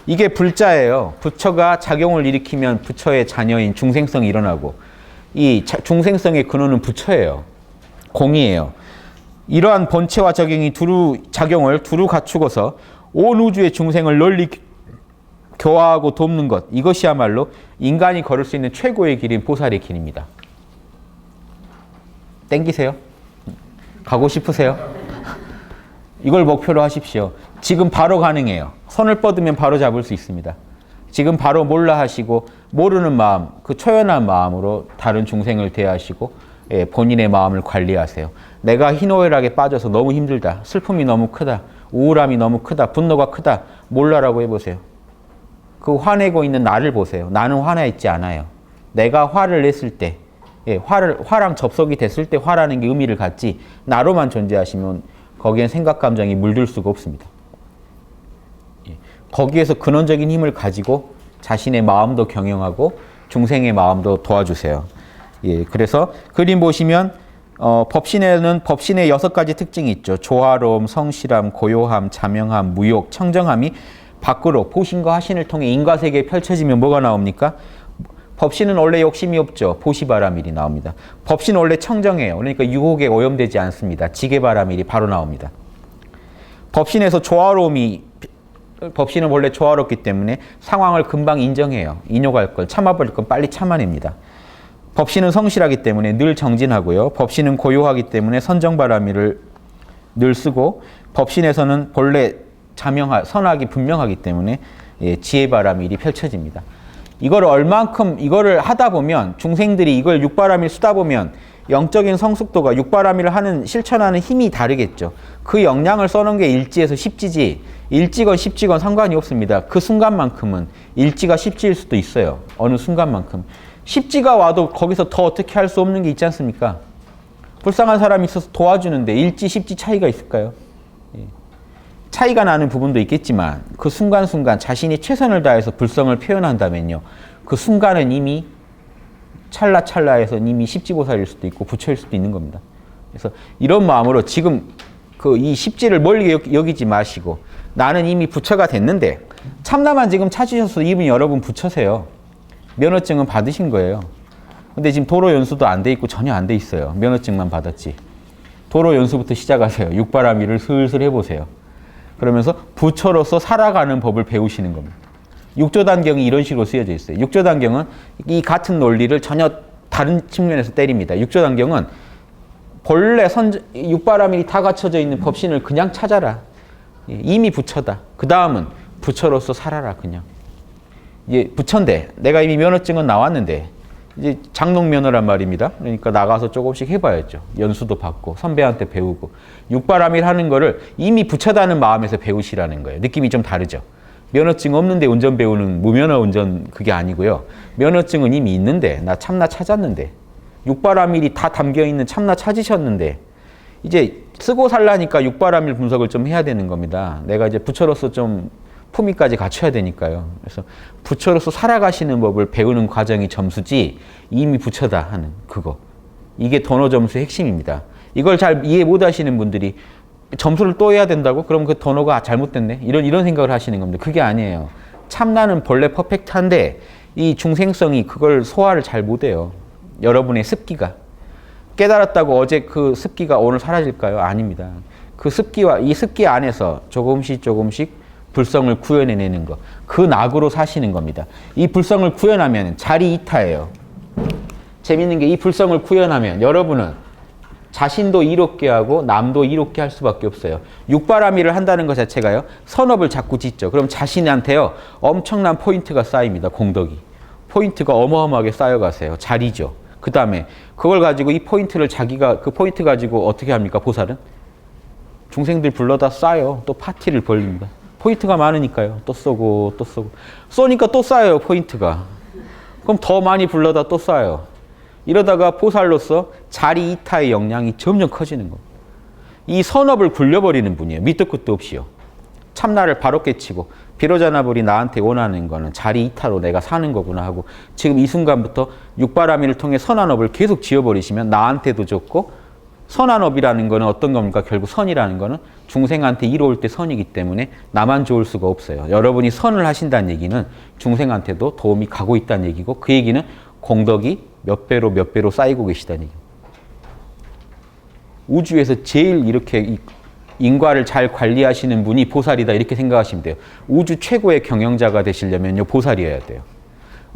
이게 불자예요. 부처가 작용을 일으키면 부처의 자녀인 중생성이 일어나고, 이 중생성의 근원은 부처예요. 공이에요. 이러한 본체와 작용을 두루 갖추고서 온 우주의 중생을 널리 교화하고 돕는 것, 이것이야말로 인간이 걸을 수 있는 최고의 길인 보살의 길입니다. 땡기세요? 가고 싶으세요? 이걸 목표로 하십시오. 지금 바로 가능해요. 손을 뻗으면 바로 잡을 수 있습니다. 지금 바로 몰라 하시고, 모르는 마음, 그 초연한 마음으로 다른 중생을 대하시고, 예, 본인의 마음을 관리하세요. 내가 희노애락에 빠져서 너무 힘들다. 슬픔이 너무 크다. 우울함이 너무 크다. 분노가 크다. 몰라라고 해보세요. 그 화내고 있는 나를 보세요. 나는 화나 있지 않아요. 내가 화를 냈을 때, 예, 화랑 접속이 됐을 때 화라는 게 의미를 갖지, 나로만 존재하시면 거기엔 생각, 감정이 물들 수가 없습니다. 예, 거기에서 근원적인 힘을 가지고 자신의 마음도 경영하고 중생의 마음도 도와주세요. 예, 그래서 그림 보시면 법신에는 법신의 6가지 특징이 있죠. 조화로움, 성실함, 고요함, 자명함, 무욕, 청정함이 밖으로 보신과 하신을 통해 인과세계에 펼쳐지면 뭐가 나옵니까? 법신은 원래 욕심이 없죠. 보시바라밀이 나옵니다. 법신은 원래 청정해요. 그러니까 유혹에 오염되지 않습니다. 지게바라밀이 바로 나옵니다. 법신에서 법신은 원래 조화롭기 때문에 상황을 금방 인정해요. 인욕할 걸, 참아버릴 건 빨리 참아냅니다. 법신은 성실하기 때문에 늘 정진하고요. 법신은 고요하기 때문에 선정바라밀을 늘 쓰고, 법신에서는 본래 선악이 분명하기 때문에 예, 지혜바라밀이 펼쳐집니다. 이거를 하다 보면, 중생들이 이걸 육바라밀 쓰다 보면 영적인 성숙도가 육바라밀을 실천하는 힘이 다르겠죠. 그 역량을 써놓은 게 일지에서 십지지, 일지건 십지건 상관이 없습니다. 그 순간만큼은 일지가 십지일 수도 있어요. 어느 순간만큼. 십지가 와도 거기서 더 어떻게 할 수 없는 게 있지 않습니까? 불쌍한 사람이 있어서 도와주는데 일지, 십지 차이가 있을까요? 예. 차이가 나는 부분도 있겠지만 그 순간순간 자신이 최선을 다해서 불성을 표현한다면요, 그 순간은 이미 찰나찰나에서 이미 십지보살일 수도 있고 부처일 수도 있는 겁니다. 그래서 이런 마음으로 지금 이 십지를 멀리 여기지 마시고, 나는 이미 부처가 됐는데, 참나만 지금 찾으셔서 이분이 여러분 부처세요. 면허증은 받으신 거예요. 근데 지금 도로 연수도 안 돼 있고 전혀 안 돼 있어요. 면허증만 받았지. 도로 연수부터 시작하세요. 육바라밀을 슬슬 해보세요. 그러면서 부처로서 살아가는 법을 배우시는 겁니다. 육조단경이 이런 식으로 쓰여져 있어요. 육조단경은 이 같은 논리를 전혀 다른 측면에서 때립니다. 육조단경은 본래 육바라밀이 다 갖춰져 있는 법신을 그냥 찾아라. 이미 부처다. 그 다음은 부처로서 살아라. 그냥. 이제 부처인데 내가 이미 면허증은 나왔는데 이제 장롱 면허란 말입니다. 그러니까 나가서 조금씩 해봐야죠. 연수도 받고 선배한테 배우고, 육바라밀 하는 거를 이미 부처다는 마음에서 배우시라는 거예요. 느낌이 좀 다르죠. 면허증 없는데 운전 배우는 무면허 운전, 그게 아니고요. 면허증은 이미 있는데, 나 참나 찾았는데, 육바라밀이 다 담겨있는 참나 찾으셨는데, 이제 쓰고 살라니까 육바라밀 분석을 좀 해야 되는 겁니다. 내가 이제 부처로서 좀 품위까지 갖춰야 되니까요. 그래서 부처로서 살아가시는 법을 배우는 과정이 점수지, 이미 부처다 하는 그거. 이게 도노 점수의 핵심입니다. 이걸 잘 이해 못 하시는 분들이 점수를 또 해야 된다고? 그럼 그 도노가 잘못됐네? 이런 생각을 하시는 겁니다. 그게 아니에요. 참나는 본래 퍼펙트한데 이 중생성이 그걸 소화를 잘 못해요. 여러분의 습기가. 깨달았다고 어제 그 습기가 오늘 사라질까요? 아닙니다. 그 습기와 이 습기 안에서 조금씩 불성을 구현해내는 거, 그 낙으로 사시는 겁니다. 이 불성을 구현하면 자리 이타예요. 재밌는 게 이 불성을 구현하면 여러분은 자신도 이롭게 하고 남도 이롭게 할 수밖에 없어요. 육바라밀을 한다는 것 자체가요, 선업을 자꾸 짓죠. 그럼 자신한테요 엄청난 포인트가 쌓입니다. 공덕이. 포인트가 어마어마하게 쌓여가세요. 자리죠. 그 다음에 그걸 가지고 이 포인트를 자기가 그 포인트 가지고 어떻게 합니까? 보살은? 중생들 불러다 쏴요. 또 파티를 벌립니다. 포인트가 많으니까요. 또 쏘고 또 쏘고. 쏘니까 또 쌓여요. 포인트가. 그럼 더 많이 불러다 또 쌓여요. 이러다가 보살로서 자리 이타의 역량이 점점 커지는 겁니다. 이 선업을 굴려버리는 분이에요. 밑도 끝도 없이요. 참나를 바로 깨치고 비로자나불이 나한테 원하는 거는 자리 이타로 내가 사는 거구나 하고 지금 이 순간부터 육바라밀을 통해 선한업을 계속 지어버리시면 나한테도 좋고 선한업이라는 거는 어떤 겁니까? 결국 선이라는 거는 중생한테 이로울 때 선이기 때문에 나만 좋을 수가 없어요. 여러분이 선을 하신다는 얘기는 중생한테도 도움이 가고 있다는 얘기고 그 얘기는 공덕이 몇 배로 쌓이고 계시다는 얘기입니다. 우주에서 제일 이렇게 인과를 잘 관리하시는 분이 보살이다 이렇게 생각하시면 돼요. 우주 최고의 경영자가 되시려면요 보살이어야 돼요.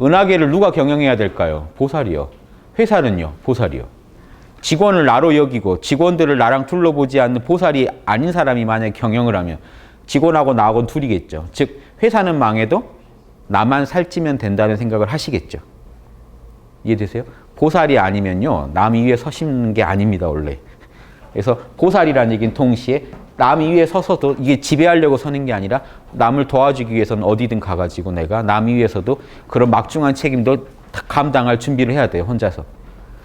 은하계를 누가 경영해야 될까요? 보살이요. 회사는요 보살이요. 직원을 나로 여기고 직원들을 나랑 둘러보지 않는 보살이 아닌 사람이 만약에 경영을 하면 직원하고 나하고는 둘이겠죠. 즉 회사는 망해도 나만 살찌면 된다는 생각을 하시겠죠. 이해되세요? 보살이 아니면요 남 위에 서시는 게 아닙니다 원래. 그래서 보살이라는 얘기는 동시에 남 위에 서서도 이게 지배하려고 서는 게 아니라 남을 도와주기 위해서는 어디든 가가지고 내가 남 위에서도 그런 막중한 책임도 감당할 준비를 해야 돼요 혼자서.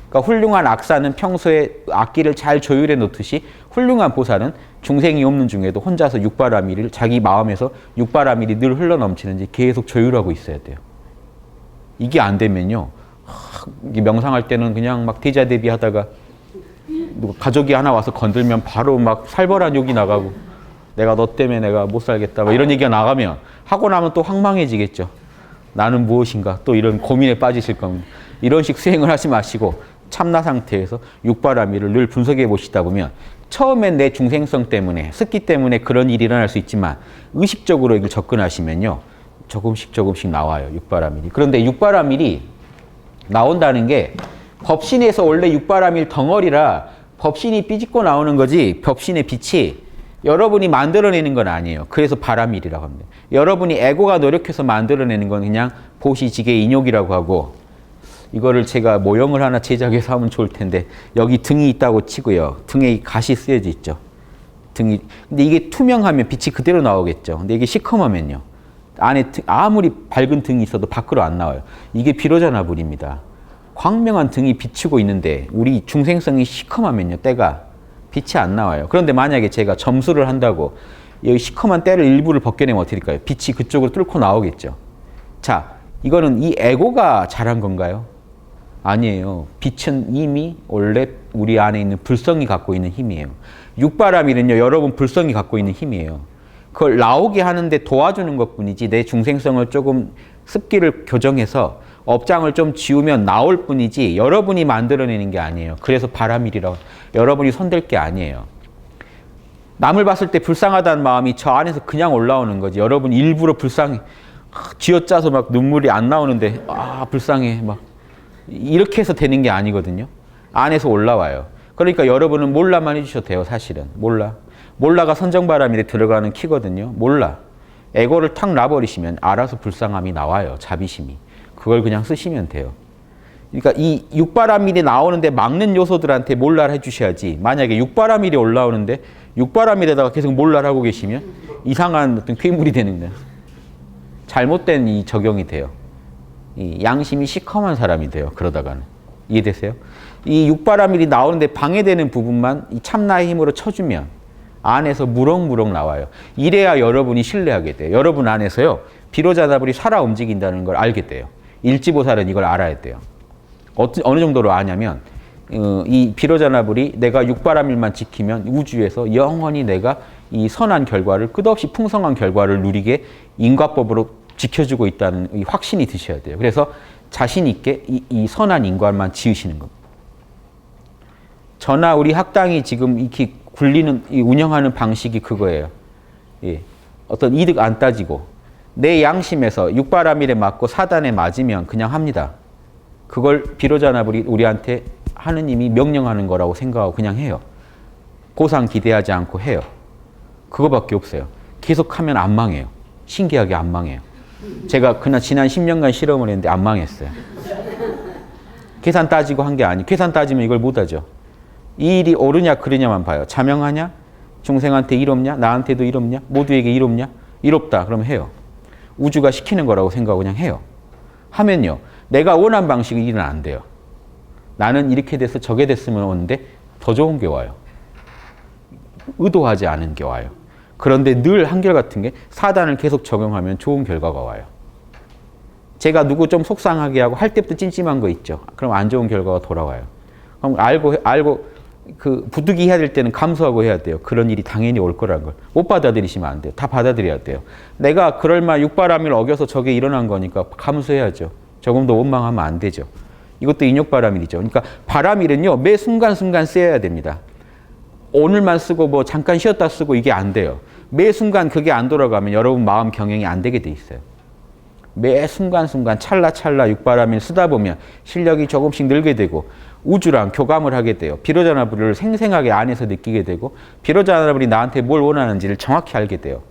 그러니까 훌륭한 악사는 평소에 악기를 잘 조율해 놓듯이 훌륭한 보살은 중생이 없는 중에도 혼자서 육바라밀을 자기 마음에서 육바라밀이 늘 흘러넘치는지 계속 조율하고 있어야 돼요. 이게 안 되면요 명상할 때는 그냥 막 대자대비하다가 가족이 하나 와서 건들면 바로 막 살벌한 욕이 나가고 내가 너 때문에 내가 못 살겠다 막 이런 얘기가 나가면 하고 나면 또 황망해지겠죠. 나는 무엇인가 또 이런 고민에 빠지실 겁니다. 이런 식 수행을 하지 마시고 참나 상태에서 육바라밀을 늘 분석해 보시다 보면 처음엔 내 중생성 때문에 습기 때문에 그런 일이 일어날 수 있지만 의식적으로 이걸 접근하시면요 조금씩 나와요 육바라밀이. 그런데 육바라밀이 나온다는 게 법신에서 원래 육바라밀 덩어리라 법신이 삐집고 나오는 거지 법신의 빛이 여러분이 만들어내는 건 아니에요. 그래서 바라밀이라고 합니다. 여러분이 에고가 노력해서 만들어내는 건 그냥 보시지게 인욕이라고 하고 이거를 제가 모형을 하나 제작해서 하면 좋을 텐데 여기 등이 있다고 치고요. 등에 가시 쓰여져 있죠. 등이. 근데 이게 투명하면 빛이 그대로 나오겠죠. 근데 이게 시커먼면요. 안에 아무리 밝은 등이 있어도 밖으로 안 나와요. 이게 비로자나불입니다. 광명한 등이 비추고 있는데 우리 중생성이 시커먼면요. 때가 빛이 안 나와요. 그런데 만약에 제가 점수를 한다고 여기 시커먼 때를 일부를 벗겨내면 어떻게 될까요? 빛이 그쪽으로 뚫고 나오겠죠. 자, 이거는 이 에고가 잘한 건가요? 아니에요. 빛은 이미 원래 우리 안에 있는 불성이 갖고 있는 힘이에요. 육바라밀은요, 여러분 불성이 갖고 있는 힘이에요. 그걸 나오게 하는데 도와주는 것뿐이지 내 중생성을 조금 습기를 교정해서 업장을 좀 지우면 나올 뿐이지 여러분이 만들어내는 게 아니에요. 그래서 바라밀이라고 여러분이 손댈 게 아니에요. 남을 봤을 때 불쌍하다는 마음이 저 안에서 그냥 올라오는 거지. 여러분 일부러 불쌍해 쥐어짜서 막 눈물이 안 나오는데 불쌍해 막 이렇게 해서 되는 게 아니거든요. 안에서 올라와요. 그러니까 여러분은 몰라만 해주셔도 돼요. 사실은 몰라가 선정바라밀에 들어가는 키거든요. 몰라 에고를 탁 놔버리시면 알아서 불쌍함이 나와요. 자비심이. 그걸 그냥 쓰시면 돼요. 그러니까 이 육바라밀이 나오는데 막는 요소들한테 몰라를 해주셔야지. 만약에 육바라밀이 올라오는데 육바라밀에다가 계속 몰라를 하고 계시면 이상한 어떤 괴물이 되는 거예요. 잘못된 이 적용이 돼요. 이 양심이 시커먼 사람이 돼요. 그러다가는. 이해되세요? 이 육바라밀이 나오는데 방해되는 부분만 이 참나의 힘으로 쳐주면 안에서 무럭무럭 나와요. 이래야 여러분이 신뢰하게 돼요. 여러분 안에서요. 비로자나불이 살아 움직인다는 걸 알게 돼요. 일지보살은 이걸 알아야 돼요. 어느 정도로 아냐면 이 비로자나불이 내가 육바라밀만 지키면 우주에서 영원히 내가 이 선한 결과를 끝없이 풍성한 결과를 누리게 인과법으로 지켜주고 있다는 이 확신이 드셔야 돼요. 그래서 자신 있게 이 선한 인과만 지으시는 겁니다. 저나 우리 학당이 지금 이렇게 굴리는 운영하는 방식이 그거예요. 예. 어떤 이득 안 따지고 내 양심에서 육바라밀에 맞고 사단에 맞으면 그냥 합니다. 그걸 비로자나불이 우리한테 하느님이 명령하는 거라고 생각하고 그냥 해요. 보상 기대하지 않고 해요. 그거밖에 없어요. 계속하면 안 망해요. 신기하게 안 망해요. 제가 지난 10년간 실험을 했는데 안 망했어요. 계산 따지고 한 게 아니에요. 계산 따지면 이걸 못하죠. 이 일이 옳으냐 그르냐만 봐요. 자명하냐? 중생한테 일 없냐? 나한테도 일 없냐? 모두에게 일 없냐? 일 없다. 그러면 해요. 우주가 시키는 거라고 생각하고 그냥 해요. 하면요. 내가 원한 방식의 일은 안 돼요. 나는 이렇게 돼서 저게 됐으면 오는데 더 좋은 게 와요. 의도하지 않은 게 와요. 그런데 늘 한결같은 게 사단을 계속 적용하면 좋은 결과가 와요. 제가 누구 좀 속상하게 하고 할 때부터 찜찜한 거 있죠. 그럼 안 좋은 결과가 돌아와요. 그럼 알고 그 부득이 해야 될 때는 감수하고 해야 돼요. 그런 일이 당연히 올 거라는 걸. 못 받아들이시면 안 돼요. 다 받아들여야 돼요. 내가 그럴 만 육바람일 어겨서 저게 일어난 거니까 감수해야죠. 조금 더 원망하면 안 되죠. 이것도 인욕바람일이죠. 그러니까 바람일은요. 매 순간순간 쓰여야 됩니다. 오늘만 쓰고 뭐 잠깐 쉬었다 쓰고 이게 안 돼요. 매 순간 그게 안 돌아가면 여러분 마음 경영이 안 되게 돼 있어요. 매 순간순간 찰나찰나 육바람일 쓰다 보면 실력이 조금씩 늘게 되고 우주랑 교감을 하게 돼요. 비로자나불을 생생하게 안에서 느끼게 되고 비로자나불이 나한테 뭘 원하는지를 정확히 알게 돼요.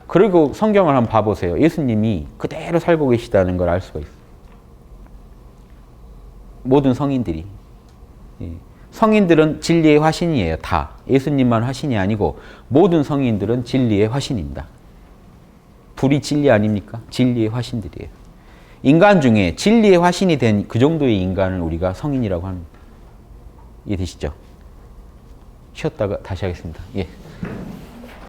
그리고 성경을 한번 봐보세요. 예수님이 그대로 살고 계시다는 걸 알 수가 있어요. 모든 성인들이. 성인들은 진리의 화신이에요. 다. 예수님만 화신이 아니고 모든 성인들은 진리의 화신입니다. 불이 진리 아닙니까? 진리의 화신들이에요. 인간 중에 진리의 화신이 된 그 정도의 인간을 우리가 성인이라고 합니다. 이해되시죠? 쉬었다가 다시 하겠습니다. 예.